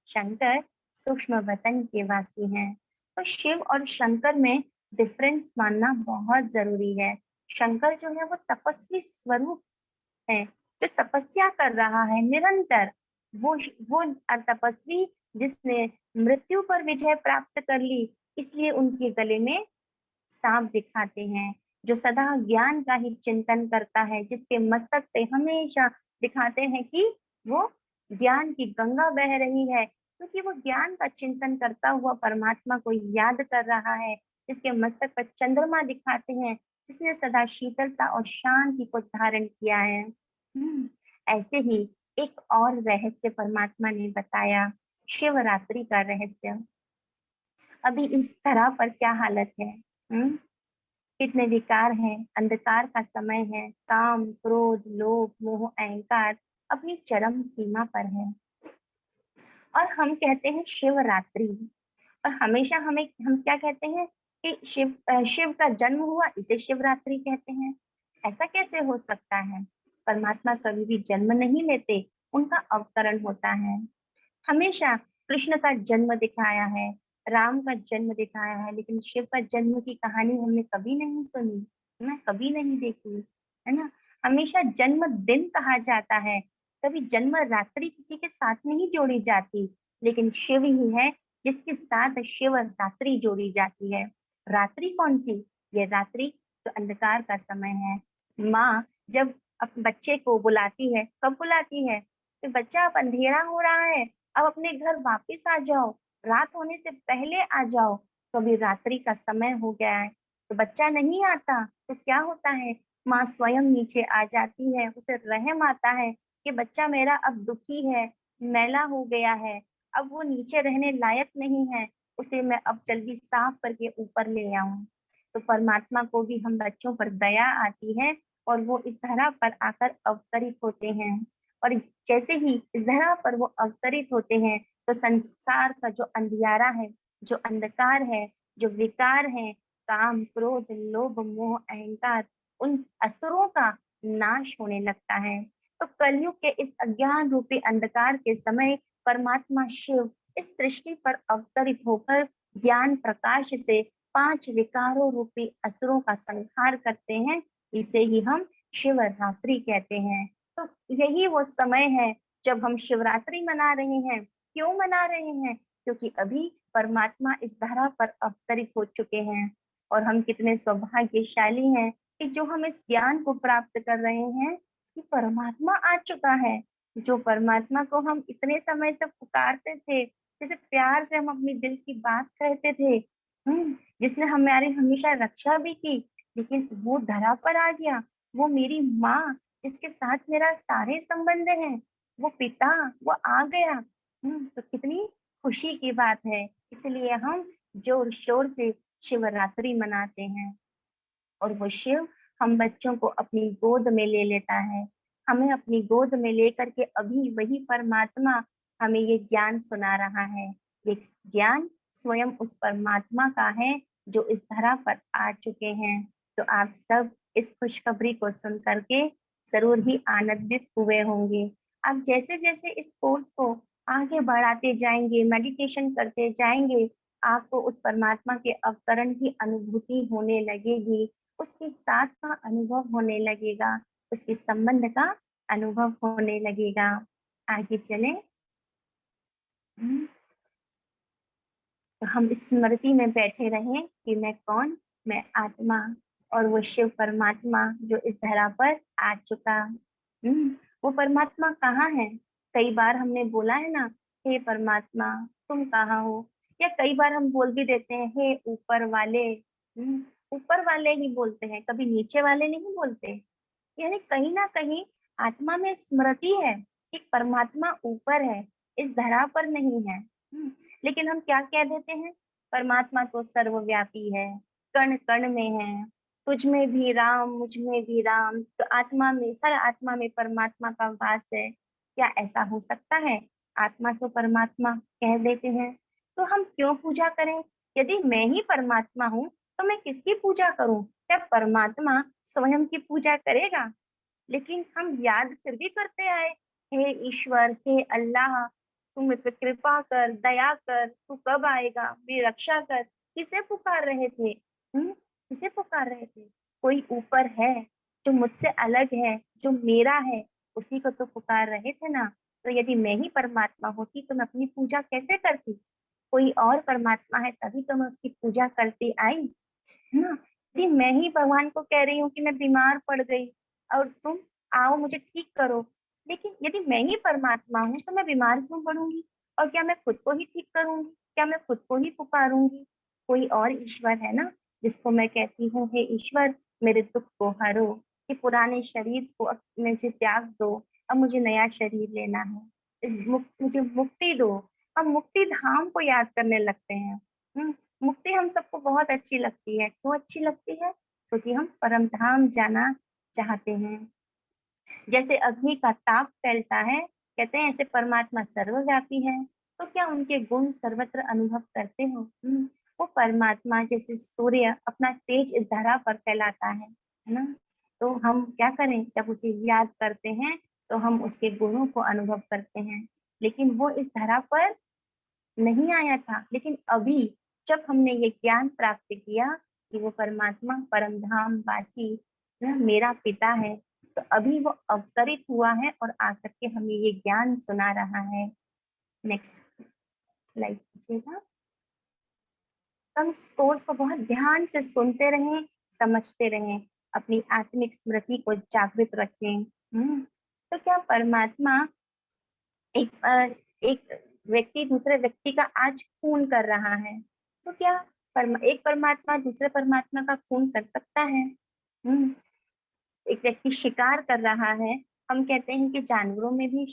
शंकर सूक्ष्म वतन के वासी हैं। तो शिव और शंकर में डिफरेंस मानना बहुत जरूरी है। शंकर जो है वो तपस्वी स्वरूप है, जो तपस्या कर रहा है निरंतर। वो वो तपस्वी जिसने मृत्यु पर विजय प्राप्त कर ली, इसलिए उनके गले में सांप दिखाते हैं। जो सदा ज्ञान का ही चिंतन करता है, जिसके मस्तक पे हमेशा दिखाते हैं कि वो ज्ञान की गंगा बह रही है, क्योंकि वो ज्ञान का चिंतन करता हुआ परमात्मा को याद कर रहा है। जिसके मस्तक पर चंद्रमा दिखाते हैं, जिसने सदा शीतलता और शांति को धारण किया है। ऐसे ही एक और रहस्य परमात्मा ने बताया, शिवरात्रि का रहस्य। अभी इस तरह पर क्या हालत है, कितने विकार हैं, अंधकार का समय है, काम क्रोध लोभ मोह अहंकार अपनी चरम सीमा पर है। और हम कहते हैं शिवरात्रि, और हमेशा हम क्या कहते हैं कि शिव का जन्म हुआ, इसे शिवरात्रि कहते हैं। ऐसा कैसे हो सकता है? परमात्मा कभी भी जन्म नहीं लेते, उनका अवतरण होता है। हमेशा कृष्ण का जन्म दिखाया है, राम का जन्म दिखाया है, लेकिन शिव का जन्म की कहानी हमने कभी नहीं सुनी, है ना, कभी नहीं देखी, है ना। हमेशा जन्म दिन कहा जाता है, कभी जन्म रात्रि किसी के साथ नहीं जोड़ी जाती, लेकिन शिव ही है जिसके साथ शिव रात्रि जोड़ी जाती है। रात्रि कौन सी? ये रात्रि जो अंधकार का समय है। माँ जब अपने बच्चे को बुलाती है, कब बुलाती है? कि बच्चा अब अंधेरा हो रहा है, अब अपने घर वापिस आ जाओ, रात होने से पहले आ जाओ। तो अभी रात्रि का समय हो गया है, तो बच्चा नहीं आता, तो क्या होता है, माँ स्वयं नीचे आ जाती है, उसे रहम आता है कि बच्चा मेरा अब दुखी है, मैला हो गया है, अब वो नीचे रहने लायक नहीं है, उसे मैं अब जल्दी साफ करके ऊपर ले आऊं। तो परमात्मा को भी हम बच्चों पर दया आती है, और वो इस धरा पर आकर अवतरित होते हैं। और जैसे ही इस धरा पर वो अवतरित होते हैं, तो संसार का जो अंधियारा है, जो अंधकार है, जो विकार है, काम क्रोध लोभ मोह अहंकार, उन असुरों का नाश होने लगता है। तो कलयुग के इस अज्ञान रूपी अंधकार के समय परमात्मा शिव इस सृष्टि पर अवतरित होकर ज्ञान प्रकाश से 5 विकारों रूपी असुरों का संहार करते हैं। इसे ही हम शिवरात्रि कहते हैं। तो यही वो समय है जब हम शिवरात्रि मना रहे हैं। क्यों मना रहे हैं? क्योंकि अभी परमात्मा इस धरा पर अवतरित हो चुके हैं, और हम कितने सौभाग्यशाली हैं कि जो हम इस ज्ञान को प्राप्त कर रहे हैं कि परमात्मा आ चुका है। जो परमात्मा को हम इतने समय से पुकारते थे, जैसे प्यार से हम अपनी दिल की बात कहते थे, जिसने हमारी हमेशा रक्षा भी की, लेकिन वो धरा पर आ गया। वो मेरी माँ जिसके साथ मेरा सारे संबंध हैं, वो पिता वो आ गया। तो कितनी खुशी की बात है। इसलिए हम जोर शोर से शिवरात्रि मनाते हैं, और वो शिव हम बच्चों को अपनी गोद में ले लेता है। हमें अपनी गोद में लेकर के अभी वही परमात्मा हमें ये ज्ञान सुना रहा है। ये ज्ञान स्वयं उस परमात्मा का है जो इस धरा पर आ चुके हैं। तो आप सब इस खुशखबरी को सुन करके जरूर ही आनंदित हुए होंगे। आप जैसे जैसे इस कोर्स को आगे बढ़ाते जाएंगे, मेडिटेशन करते जाएंगे, आपको उस परमात्मा के अवतरण की अनुभूति होने लगेगी, उसके साथ का अनुभव होने लगेगा, उसके संबंध का अनुभव होने लगेगा। आगे चले। तो हम इस स्मृति में बैठे रहें कि मैं कौन, मैं आत्मा, और वो शिव परमात्मा जो इस धरा पर आ चुका। वो परमात्मा कहाँ है? कई बार हमने बोला है ना, हे परमात्मा तुम कहाँ हो? या कई बार हम बोल भी देते हैं, हे ऊपर वाले। ऊपर वाले ही बोलते हैं, कभी नीचे वाले नहीं बोलते। यानी कहीं ना कहीं आत्मा में स्मृति है कि परमात्मा ऊपर है, इस धरा पर नहीं है। लेकिन हम क्या कह देते हैं, परमात्मा तो सर्वव्यापी है, कण कण में है, तुझ में भी राम मुझ में भी राम। तो आत्मा में, हर आत्मा में परमात्मा का वास है। क्या ऐसा हो सकता है? आत्मा सो परमात्मा कह देते हैं, तो हम क्यों पूजा करें? यदि मैं ही परमात्मा हूँ तो मैं किसकी पूजा करूं? क्या परमात्मा स्वयं की पूजा करेगा? लेकिन हम याद फिर भी करते आए, हे ईश्वर, हे अल्लाह, तू मुझ पे कृपा कर, दया कर, तू कब आएगा, मेरी रक्षा कर। किसे पुकार रहे थे? किसे पुकार रहे थे? कोई ऊपर है जो मुझसे अलग है, जो मेरा है, उसी को तो पुकार रहे थे ना। तो यदि मैं ही परमात्मा होती तो मैं अपनी पूजा कैसे करती? कोई और परमात्मा है तभी तो मैं उसकी पूजा करती आई, है ना? यदि मैं ही भगवान को कह रही हूँ कि मैं बीमार पड़ गई और तुम आओ मुझे ठीक करो, लेकिन यदि मैं ही परमात्मा हूँ तो मैं बीमार क्यों पड़ूंगी? और क्या मैं खुद को ही ठीक करूंगी? क्या मैं खुद को ही पुकारूंगी? कोई और ईश्वर है ना, जिसको मैं कहती हूँ हे ईश्वर मेरे दुख को हरो, कि पुराने शरीर को अब मुझे त्याग दो, अब मुझे नया शरीर लेना है, मुझे मुक्ति दो। हम मुक्ति धाम को याद करने लगते हैं। मुक्ति हम सबको बहुत अच्छी लगती है। क्यों अच्छी लगती है? क्योंकि हम परम धाम जाना चाहते हैं। जैसे अग्नि का ताप फैलता है, कहते हैं ऐसे परमात्मा सर्वव्यापी है। तो क्या उनके गुण सर्वत्र अनुभव करते हो? वो परमात्मा जैसे सूर्य अपना तेज इस धरा पर फैलाता है ना? तो हम क्या करें, जब उसे याद करते हैं तो हम उसके गुणों को अनुभव करते हैं। लेकिन वो इस धरा पर नहीं आया था, लेकिन अभी जब हमने ये ज्ञान प्राप्त किया कि वो परमात्मा परम धाम वासी मेरा पिता है, तो अभी वो अवतरित हुआ है और आकर के हमें ये ज्ञान सुना रहा है। नेक्स्ट स्लाइड कीजिएगा। हम इस कोर्स को बहुत ध्यान से सुनते रहें, समझते रहें, अपनी आत्मिक स्मृति को जागृत रखें। तो क्या परमात्मा एक व्यक्ति दूसरे व्यक्ति का आज खून कर रहा है, तो क्या एक परमात्मा दूसरे परमात्मा का खून कर सकता है? एक व्यक्ति शिकार कर रहा है, हम कहते हैं कि जानवरों में भी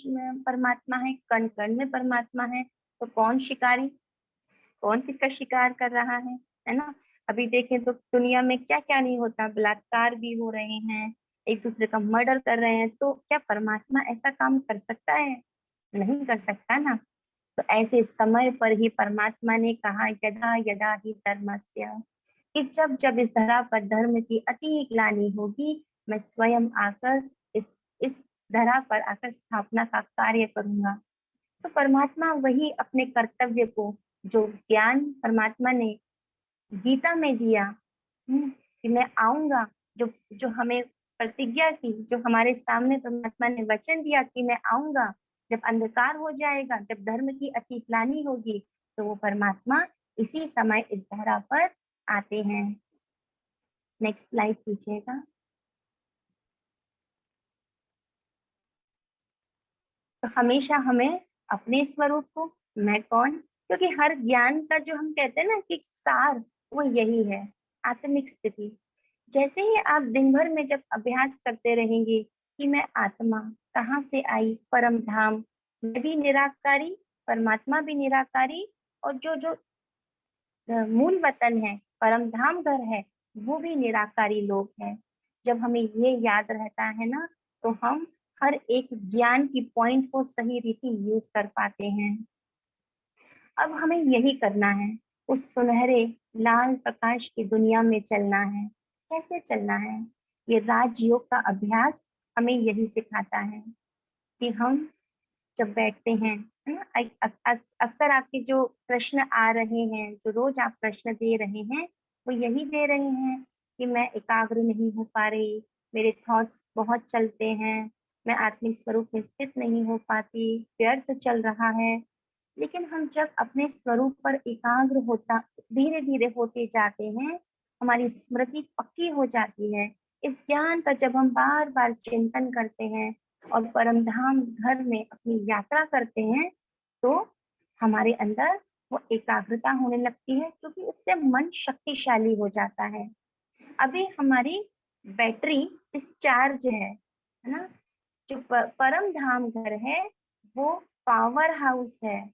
परमात्मा है, कण कण में परमात्मा है, तो कौन शिकारी, कौन किसका शिकार कर रहा है ना? अभी देखें तो दुनिया में क्या क्या नहीं होता, बलात्कार भी हो रहे हैं, एक दूसरे का मर्डर कर रहे हैं, तो क्या परमात्मा ऐसा काम कर सकता है? नहीं कर सकता ना। तो ऐसे समय पर ही परमात्मा ने कहा यदा यदा ही धर्मस्य, कि जब जब इस धरा पर धर्म की अति ग्लानि होगी, मैं स्वयं आकर इस धरा पर आकर स्थापना का कार्य करूंगा। तो परमात्मा वही अपने कर्तव्य को, जो ज्ञान परमात्मा ने गीता में दिया, कि मैं आऊंगा, जो जो हमें प्रतिज्ञा की, जो हमारे सामने परमात्मा ने वचन दिया कि मैं आऊंगा, जब अंधकार हो जाएगा, जब धर्म की अति ग्लानि होगी, तो वो परमात्मा इसी समय इस धरा पर आते हैं। नेक्स्ट स्लाइड कीजिएगा। तो हमेशा हमें अपने स्वरूप को, मैं कौन, क्योंकि हर ज्ञान का जो हम कहते हैं ना कि सार, वो यही है, आत्मिक स्थिति। जैसे ही आप दिन भर में जब अभ्यास करते रहेंगे कि मैं आत्मा कहाँ से आई, परम धाम, मैं भी निराकारी, परमात्मा भी निराकारी, और जो जो मूल वतन है, परम धाम घर है, वो भी निराकारी लोग हैं। जब हमें ये याद रहता है ना, तो हम हर एक ज्ञान की पॉइंट को सही रीति यूज कर पाते हैं। अब हमें यही करना है, उस सुनहरे लाल प्रकाश की दुनिया में चलना है। कैसे चलना है? ये राजयोग का अभ्यास हमें यही सिखाता है कि हम जब बैठते हैं, है ना, अक्सर आपके जो प्रश्न आ रहे हैं, जो रोज आप प्रश्न दे रहे हैं, वो यही दे रहे हैं कि मैं एकाग्र नहीं हो पा रही, मेरे थॉट्स बहुत चलते हैं, मैं आत्मिक स्वरूप में स्थित नहीं हो पाती, व्यर्थ चल रहा है। लेकिन हम जब अपने स्वरूप पर एकाग्र होता धीरे धीरे होते जाते हैं, हमारी स्मृति पक्की हो जाती है। इस ज्ञान का जब हम बार बार चिंतन करते हैं और परम धाम घर में अपनी यात्रा करते हैं, तो हमारे अंदर वो एकाग्रता होने लगती है, क्योंकि उससे मन शक्तिशाली हो जाता है। अभी हमारी बैटरी डिस्चार्ज है ना? जो परम धाम घर है, वो पावर हाउस है।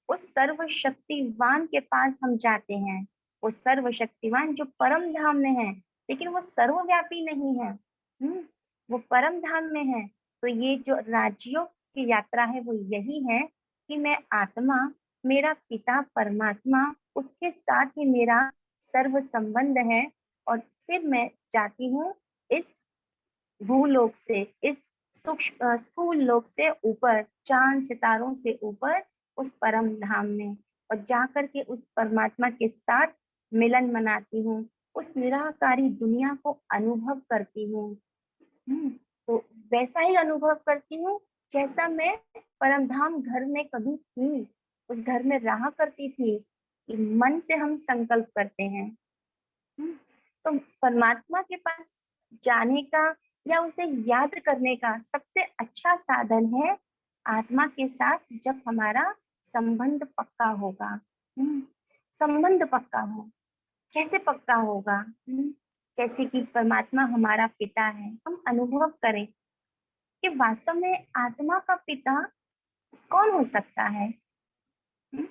उस सर्वशक्तिवान के पास हम जाते हैं, वो सर्वशक्तिवान जो परम धाम में है, लेकिन वो सर्वव्यापी नहीं है। वो परम धाम में है। तो ये जो राज्यों की यात्रा है वो यही है कि मैं आत्मा, मेरा पिता परमात्मा, उसके साथ ही मेरा सर्व संबंध है, और फिर मैं जाती हूँ इस भूलोक से, इस सूक्ष्म स्थूल लोक से ऊपर, चांद सितारों से ऊपर, उस परम धाम में और जाकर के उस परमात्मा के साथ मिलन मनाती हूँ, उस निराकारी दुनिया को अनुभव करती हूँ। तो वैसा ही अनुभव करती हूँ जैसा मैं परम धाम घर में कभी थी, उस घर में रहा करती थी। कि मन से हम संकल्प करते हैं। हम्म, तो परमात्मा के पास जाने का या उसे याद करने का सबसे अच्छा साधन है आत्मा के साथ जब हमारा संबंध पक्का होगा। संबंध पक्का हो, कैसे पक्का होगा? जैसे कि परमात्मा हमारा पिता है, हम अनुभव करें कि वास्तव में आत्मा का पिता कौन हो सकता है? हम्म,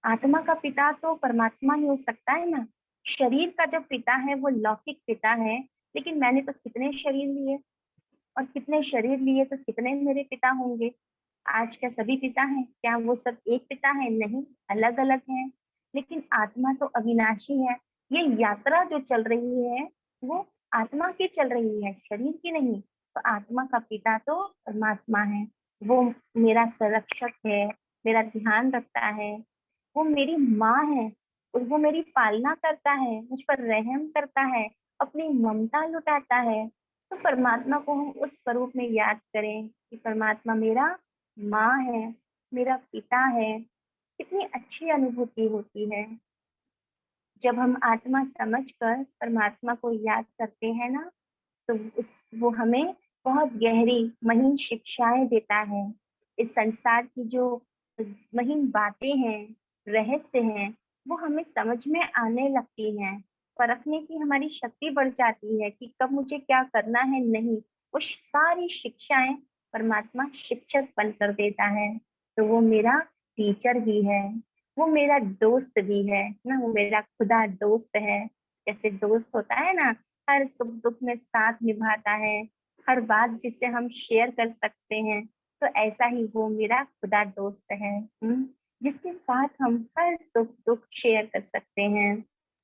आत्मा का पिता तो परमात्मा ही हो सकता है ना। शरीर का जो पिता है वो लौकिक पिता है, लेकिन मैंने तो कितने शरीर लिए और कितने शरीर लिए तो कितने मेरे पिता होंगे। आज क्या सभी पिता हैं? क्या वो सब एक पिता है? नहीं, अलग अलग हैं। लेकिन आत्मा तो अविनाशी है। ये यात्रा जो चल रही है वो आत्मा की चल रही है, शरीर की नहीं। तो आत्मा का पिता तो परमात्मा है। वो मेरा संरक्षक है, मेरा ध्यान रखता है। वो मेरी माँ है और वो मेरी पालना करता है, मुझ पर रहम करता है, अपनी ममता लुटाता है। तो परमात्मा को हम उस स्वरूप में याद करें कि परमात्मा मेरा माँ है, मेरा पिता है। कितनी अच्छी अनुभूति होती है जब हम आत्मा समझकर परमात्मा को याद करते हैं ना। तो वो हमें बहुत गहरी महीन शिक्षाएं देता है। इस संसार की जो महीन बातें हैं, रहस्य हैं, वो हमें समझ में आने लगती हैं। परखने की हमारी शक्ति बढ़ जाती है कि कब मुझे क्या करना है। नहीं, वो सारी शिक्षाएं परमात्मा शिक्षक बनकर देता है। तो वो मेरा टीचर भी है, वो मेरा दोस्त भी है ना, वो मेरा खुदा दोस्त है। जैसे दोस्त होता है ना, हर सुख दुख में साथ निभाता है, हर बात जिससे हम शेयर कर सकते हैं। तो ऐसा ही वो मेरा खुदा दोस्त है, जिसके साथ हम हर सुख दुख शेयर कर सकते हैं।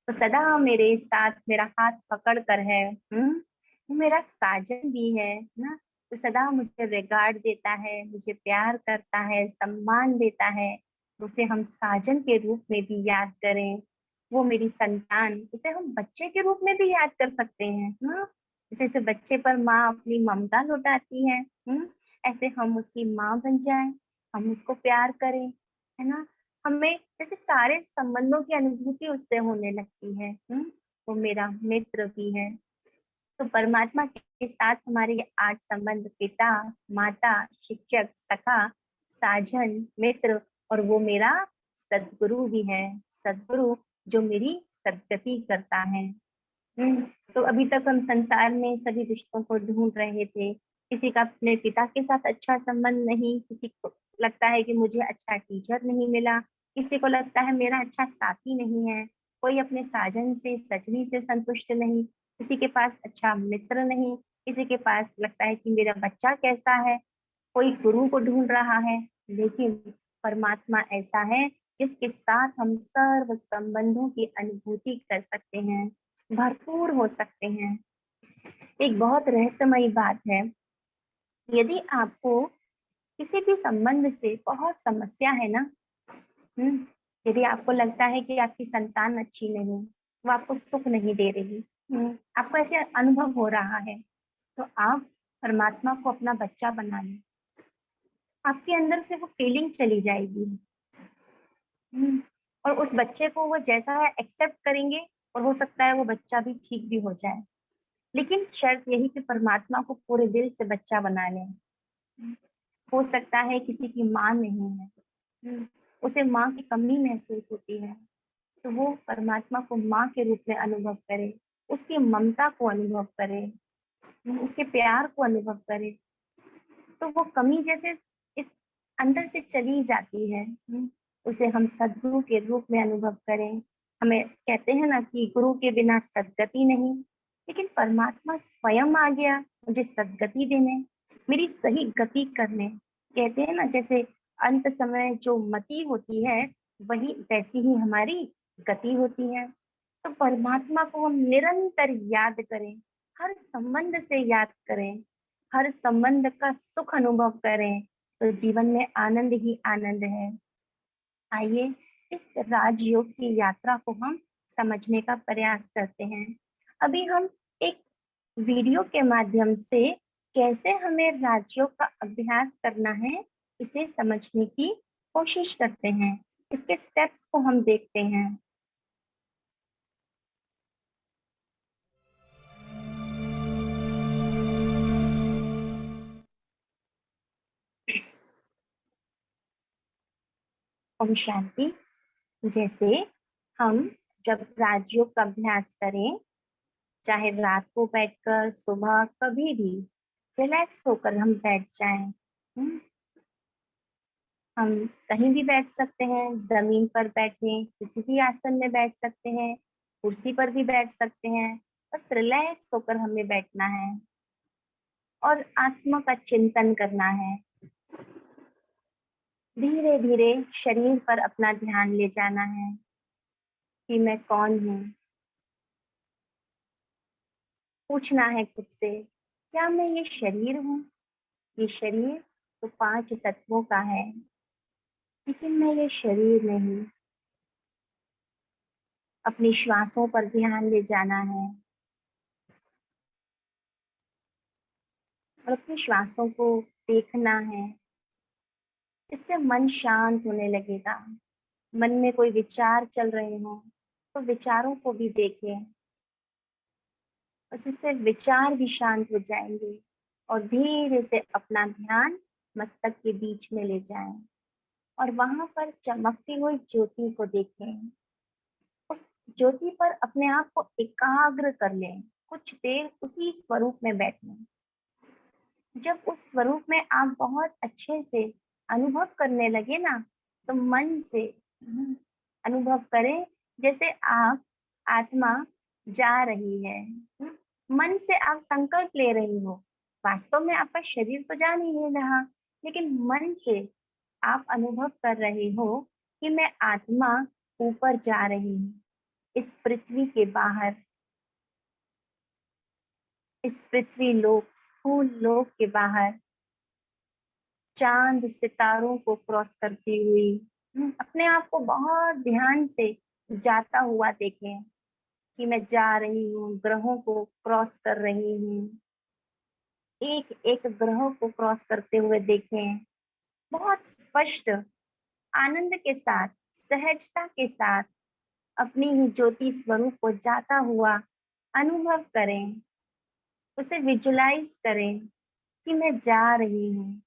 तो सदा मेरे साथ मेरा हाथ पकड़ कर है। वो मेरा साजन भी है ना। तो सदा मुझे रिगार्ड देता है, मुझे प्यार करता है, सम्मान देता है। उसे हम साजन के रूप में भी याद करें। वो मेरी संतान, उसे हम बच्चे के रूप में भी याद कर सकते हैं ना। जैसे बच्चे पर माँ अपनी ममता लुटाती है, ऐसे हम उसकी माँ बन जाएं, हम उसको प्यार करें, है ना। हमें जैसे सारे संबंधों की अनुभूति उससे होने लगती है। वो मेरा मित्र भी है। तो परमात्मा के साथ हमारे ये 8 संबंध, पिता, माता, शिक्षक, सखा, साजन, मित्र और वो मेरा सदगुरु भी है। सदगुरु जो मेरी सदगति करता है। हम्म, तो अभी तक हम संसार में सभी रिश्तों को ढूंढ रहे थे। किसी का अपने पिता के साथ अच्छा संबंध नहीं, किसी को लगता है कि मुझे अच्छा टीचर नहीं मिला, किसी को लगता है मेरा अच्छा साथी नहीं है, कोई अपने साजन से सजनी से संतुष्ट नहीं, किसी के पास अच्छा मित्र नहीं, किसी के पास लगता है कि मेरा बच्चा कैसा है, कोई गुरु को ढूंढ रहा है। लेकिन परमात्मा ऐसा है जिसके साथ हम सर्व संबंधों की अनुभूति कर सकते हैं, भरपूर हो सकते हैं। एक बहुत रहस्यमयी बात है, यदि आपको किसी भी संबंध से बहुत समस्या है ना, हम्म, यदि आपको लगता है कि आपकी संतान अच्छी नहीं, वो आपको सुख नहीं दे रही, आपको ऐसे अनुभव हो रहा है, तो आप परमात्मा को अपना बच्चा बना लें। आपके अंदर से वो फीलिंग चली जाएगी। हम्म, और उस बच्चे को वो जैसा है एक्सेप्ट करेंगे और हो सकता है वो बच्चा भी ठीक भी हो जाए। लेकिन शर्त यही कि परमात्मा को पूरे दिल से बच्चा बना लें। हो सकता है किसी की माँ नहीं है, उसे माँ की कमी महसूस होती है, तो वो परमात्मा को माँ के रूप में अनुभव करे, उसकी ममता को अनुभव करे, उसके प्यार को अनुभव करे। तो वो कमी जैसे इस अंदर से चली जाती है। उसे हम सद्गुरु के रूप में अनुभव करें। हमें कहते हैं ना कि गुरु के बिना सद्गति नहीं, लेकिन परमात्मा स्वयं आ गया मुझे सद्गति देने, मेरी सही गति करने। कहते हैं ना जैसे अंत समय जो मति होती है वही वैसी ही हमारी गति होती है। तो परमात्मा को हम निरंतर याद करें, हर संबंध से याद करें, हर संबंध का सुख अनुभव करें, तो जीवन में आनंद ही आनंद है। आइए इस राजयोग की यात्रा को हम समझने का प्रयास करते हैं। अभी हम एक वीडियो के माध्यम से कैसे हमें राजयोग का अभ्यास करना है, इसे समझने की कोशिश करते हैं। इसके स्टेप्स को हम देखते हैं। ओम शांति। जैसे हम जब राजयोग का अभ्यास करें, चाहे रात को बैठकर, सुबह, कभी भी रिलैक्स होकर हम बैठ जाएं। हम कहीं भी बैठ सकते हैं, जमीन पर बैठे, किसी भी आसन में बैठ सकते हैं, कुर्सी पर भी बैठ सकते हैं। बस रिलैक्स होकर हमें बैठना है और आत्मा का चिंतन करना है। धीरे धीरे शरीर पर अपना ध्यान ले जाना है कि मैं कौन हूँ। पूछना है खुद से, क्या मैं ये शरीर हूँ? ये शरीर तो 5 तत्वों का है, लेकिन मैं ये शरीर नहीं। अपनी श्वासों पर ध्यान ले जाना है और अपनी श्वासों को देखना है। इससे मन शांत होने लगेगा। मन में कोई विचार चल रहे हो तो विचारों को भी देखें, उससे विचार भी शांत हो जाएंगे और धीरे से अपना ध्यान मस्तक के बीच में ले जाएं और वहां पर चमकती हुई ज्योति को देखें। उस ज्योति पर अपने आप को एकाग्र कर लें। कुछ देर उसी स्वरूप में बैठें। जब उस स्वरूप में आप बहुत अच्छे से अनुभव करने लगे ना, तो मन से अनुभव करें जैसे आप आत्मा जा रही है। मन से आप संकल्प ले रही हो। वास्तव में आपका शरीर तो जा नहीं रहा, लेकिन मन से आप अनुभव कर रहे हो कि मैं आत्मा ऊपर जा रही हूँ, इस पृथ्वी के बाहर, इस पृथ्वी लोक, स्थूल लोक के बाहर, चांद सितारों को क्रॉस करती हुई। अपने आप को बहुत ध्यान से जाता हुआ देखें कि मैं जा रही हूँ, ग्रहों को क्रॉस कर रही हूँ। एक एक ग्रह को क्रॉस करते हुए देखें। बहुत स्पष्ट, आनंद के साथ, सहजता के साथ अपनी ही ज्योति स्वरूप को जाता हुआ अनुभव करें। उसे विजुलाइज करें कि मैं जा रही हूँ।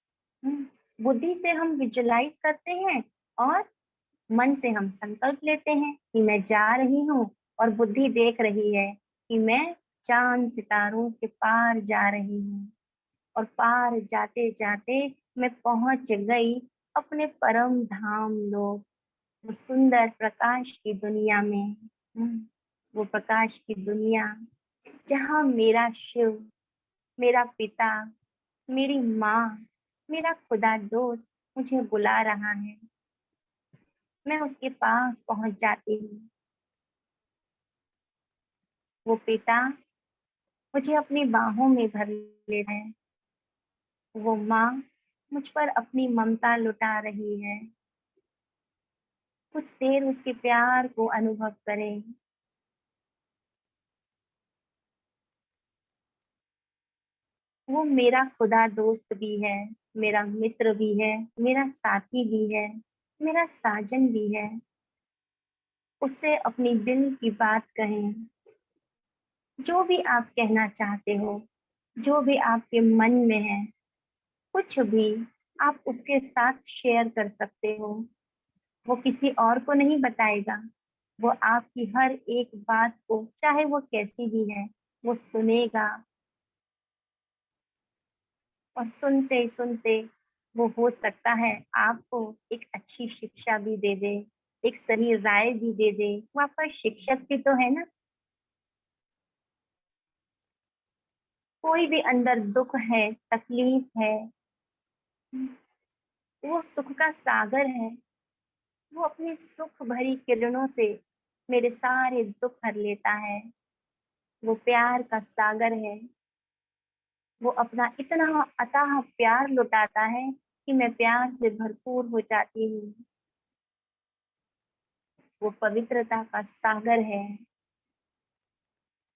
बुद्धि से हम विजुलाइज करते हैं और मन से हम संकल्प लेते हैं कि मैं जा रही हूँ और बुद्धि देख रही है कि मैं चांद सितारों के पार जा रही हूँ और पार जाते जाते मैं पहुंच गई अपने परम धाम लोक, वो सुंदर प्रकाश की दुनिया में। वो प्रकाश की दुनिया जहाँ मेरा शिव, मेरा पिता, मेरी माँ, मेरा खुदा दोस्त मुझे बुला रहा है। मैं उसके पास पहुंच जाती हूँ। वो पिता मुझे अपनी बाहों में भर लेता है। वो माँ मुझ पर अपनी ममता लुटा रही है। कुछ देर उसके प्यार को अनुभव करें। वो मेरा खुदा दोस्त भी है, मेरा मित्र भी है, मेरा साथी भी है, मेरा साजन भी है। उससे अपनी दिल की बात कहें। जो भी आप कहना चाहते हो, जो भी आपके मन में है, कुछ भी आप उसके साथ शेयर कर सकते हो। वो किसी और को नहीं बताएगा। वो आपकी हर एक बात को, चाहे वो कैसी भी है, वो सुनेगा और सुनते सुनते वो हो सकता है आपको एक अच्छी शिक्षा भी दे दे, एक सही राय भी दे दे। वो आपका शिक्षक भी तो है ना। कोई भी अंदर दुख है, तकलीफ है, वो सुख का सागर है। वो अपनी सुख भरी किरणों से मेरे सारे दुख हर लेता है। वो प्यार का सागर है। वो अपना इतना अथाह प्यार लुटाता है कि मैं प्यार से भरपूर हो जाती हूँ। वो पवित्रता का सागर है।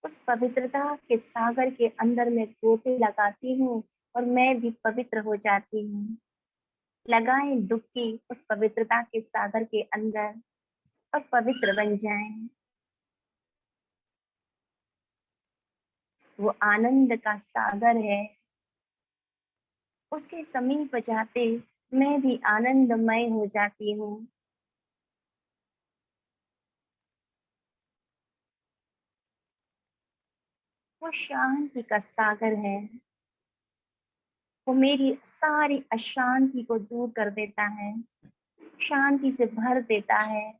उस पवित्रता के सागर के अंदर मैं गोते लगाती हूँ और मैं भी पवित्र हो जाती हूँ। लगाएं डुबकी उस पवित्रता के सागर के अंदर और पवित्र बन जाएं। वो आनंद का सागर है। उसके समीप जाते मैं भी आनंदमय हो जाती हूँ। वो शांति का सागर है। वो मेरी सारी अशांति को दूर कर देता है, शांति से भर देता है।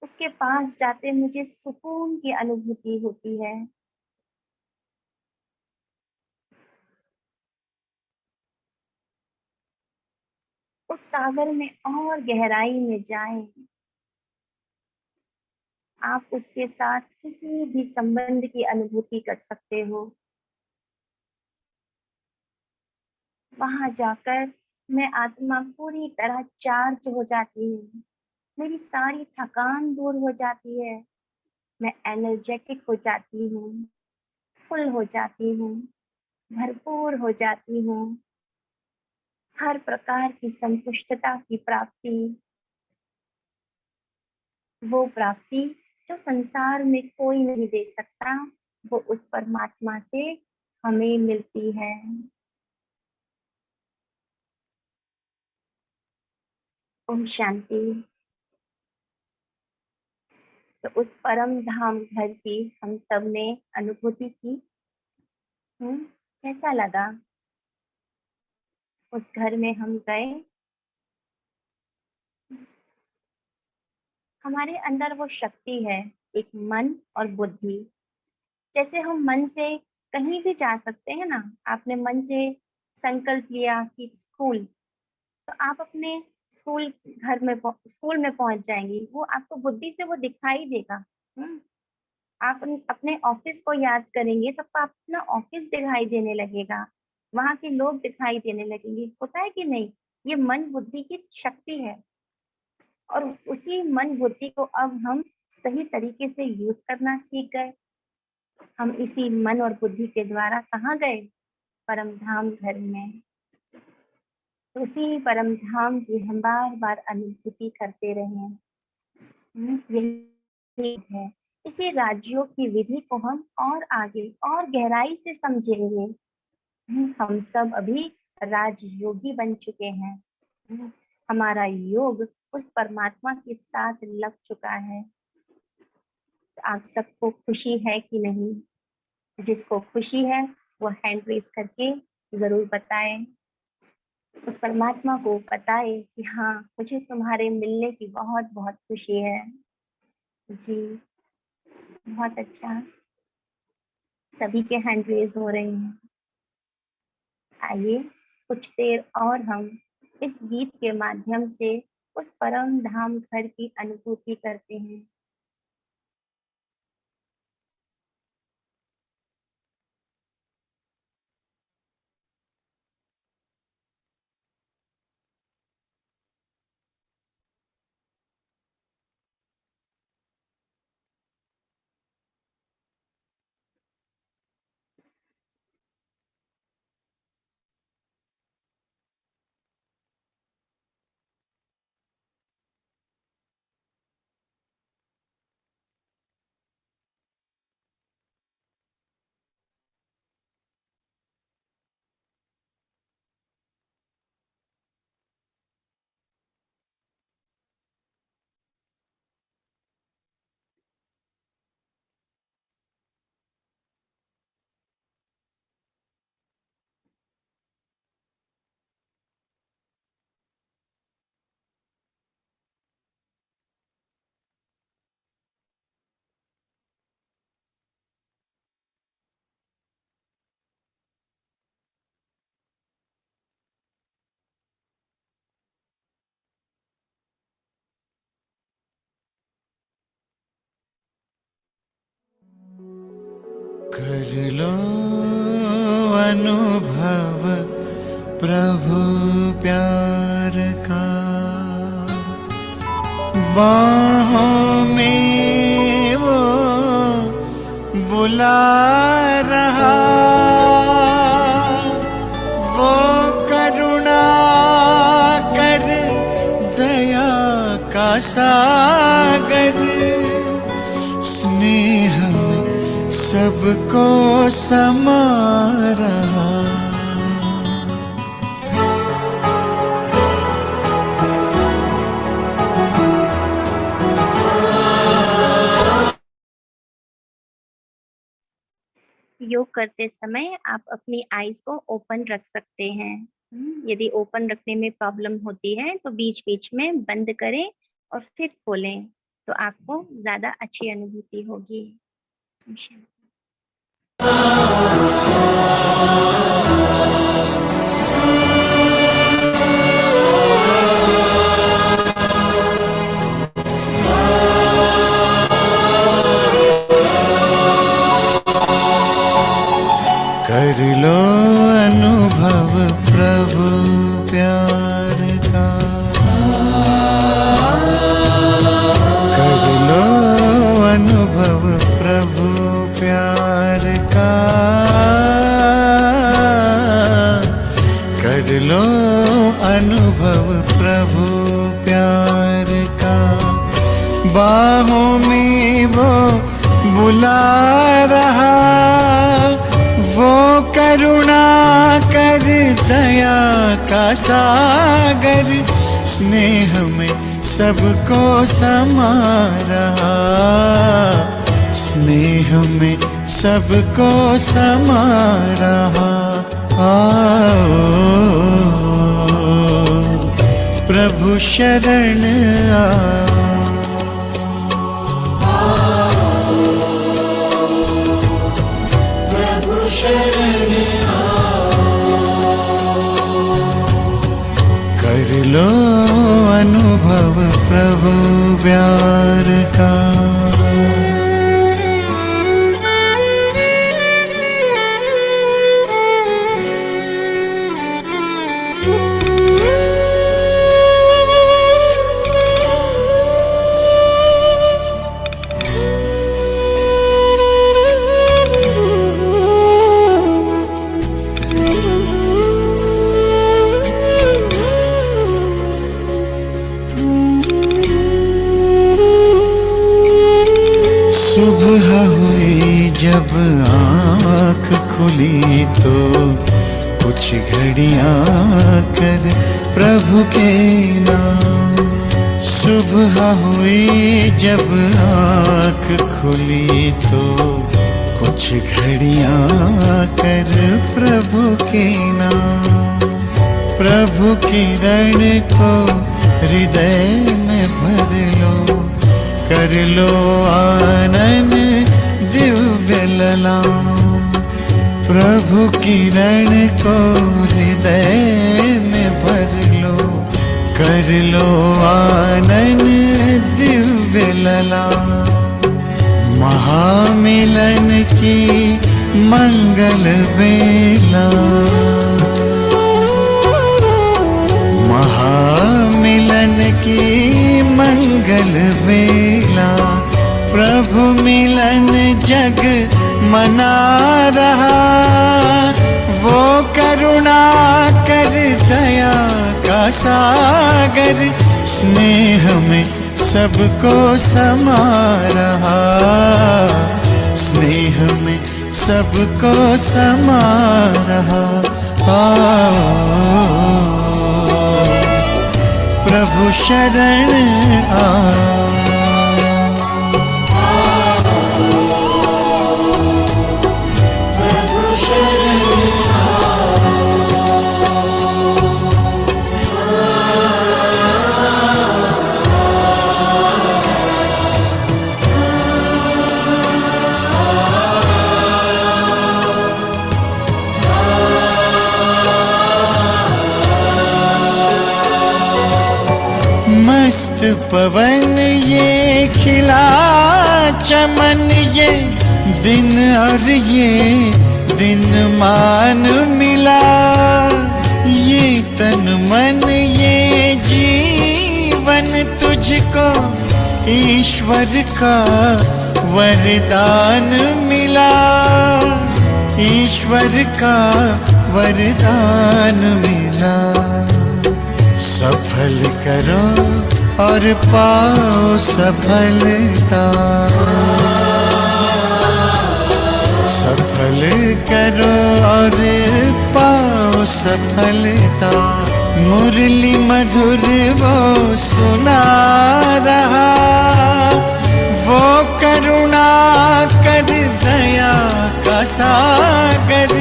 उसके पास जाते मुझे सुकून की अनुभूति होती है। उस सागर में और गहराई में जाएं। आप उसके साथ किसी भी संबंध की अनुभूति कर सकते हो। वहां जाकर मैं आत्मा पूरी तरह चार्ज हो जाती हूँ। मेरी सारी थकान दूर हो जाती है। मैं एनर्जेटिक हो जाती हूँ, फुल हो जाती हूँ, भरपूर हो जाती हूँ। हर प्रकार की संतुष्टता की प्राप्ति, वो प्राप्ति जो संसार में कोई नहीं दे सकता, वो उस परमात्मा से हमें मिलती है। ओम शांति। तो उस परम धाम घर की हम सब ने अनुभूति की। कैसा लगा? उस घर में हम गए, हमारे अंदर वो शक्ति है, एक मन और बुद्धि। जैसे हम मन से कहीं भी जा सकते हैं ना। आपने मन से संकल्प लिया कि स्कूल, तो आप अपने स्कूल में पहुंच जाएंगी। वो आपको बुद्धि से वो दिखाई देगा। आप अपने ऑफिस को याद करेंगे तो आपको अपना ऑफिस दिखाई देने लगेगा, वहां के लोग दिखाई देने लगेंगे। होता है कि नहीं? ये मन बुद्धि की शक्ति है। और उसी मन बुद्धि को अब हम सही तरीके से यूज करना सीख गए। हम इसी मन और बुद्धि के द्वारा कहाँ गए? परम धाम घर में। उसी परम धाम की हम बार बार अनुभूति करते रहे। यही है। इसी राज्यों की विधि को हम और आगे और गहराई से समझेंगे। हम सब अभी राजयोगी बन चुके हैं। हमारा योग उस परमात्मा के साथ लग चुका है। आप सबको खुशी है कि नहीं? जिसको खुशी है वो हैंड रेस करके जरूर बताएं। उस परमात्मा को बताए कि हाँ, मुझे तुम्हारे मिलने की बहुत बहुत खुशी है। जी, बहुत अच्छा। सभी के हैंड रेज हो रहे हैं। आइए कुछ देर और हम इस गीत के माध्यम से उस परम धाम घर की अनुभूति करते हैं।
कर लो अनुभव प्रभु प्यार का, बाहों में वो बुला रहा, वो करुणा कर दया का सागर, स्नेह में सबको समा रहा।
योग करते समय आप अपनी आईज को ओपन रख सकते हैं। यदि ओपन रखने में प्रॉब्लम होती है तो बीच बीच में बंद करें और फिर खोलें, तो आपको ज्यादा अच्छी अनुभूति होगी।
कर लो अनुभव प्रभु प्यार का, कर लो अनुभव प्रभु प्यार का, कर लो अनुभव प्रभु प्यार का। बाहों में वो बुला रहा, वो करुणा कर दया का सागर, स्नेह में सबको समा रहा, स्नेह में सबको समा रहा। आओ प्रभु शरण आओ, कर लो अनुभव प्रभु प्यार का। सुबह हुई जब आँख खुली तो कुछ घड़ियाँ कर प्रभु के नाम। सुबह हुई जब आँख खुली तो कुछ घड़ियाँ कर प्रभु के नाम। प्रभु किरण को हृदय में भर लो, कर लो आनंद दिव्य ललाम। प्रभु किरण को हृदय में भर लो, कर लो आनंद दिव्य ललाम। महामिलन की मंगल बेला, महामिलन की मंगल बेला। प्रभु मिलन जग मना रहा, वो करुणा कर दया का सागर, स्नेह में सबको समा रहा, स्नेह में सबको समा रहा। प्रभु शरण आ, मस्त पवन ये खिला चमन, ये दिन और ये दिन मान मिला। ये तन मन ये जीवन जीवन तुझको ईश्वर का वरदान मिला, ईश्वर का वरदान मिला। सफल करो और पाओ सफलता, सफल करो और पाओ सफलता। मुरली मधुर वो सुना रहा, वो करुणा कर दया का सागर,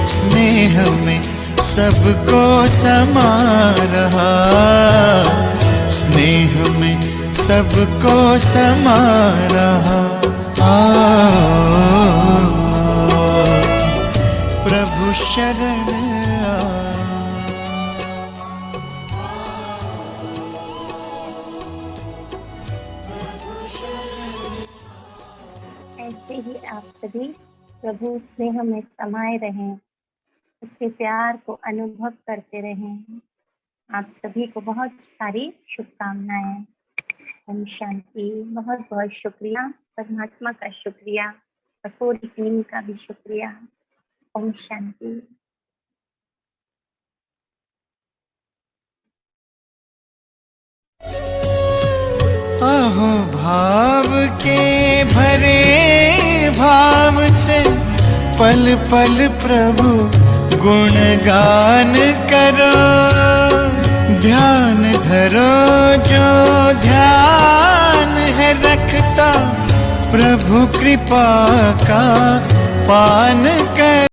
स्नेह में सबको समा रहा, स्नेह में सबको समा रहा। प्रभु शरण
ऐसे ही आप सभी प्रभु स्नेह में समाये रहें, उसके प्यार को अनुभव करते रहें। आप सभी को बहुत सारी शुभकामनाएं। ओम शांति। बहुत बहुत शुक्रिया, परमात्मा का शुक्रिया और पूरी टीम का भी शुक्रिया। ओम शांति।
अहो भाव के भरे भाव से पल पल प्रभु गुणगान करो, ध्यान धरो जो ध्यान है रखता, प्रभु कृपा का पान कर।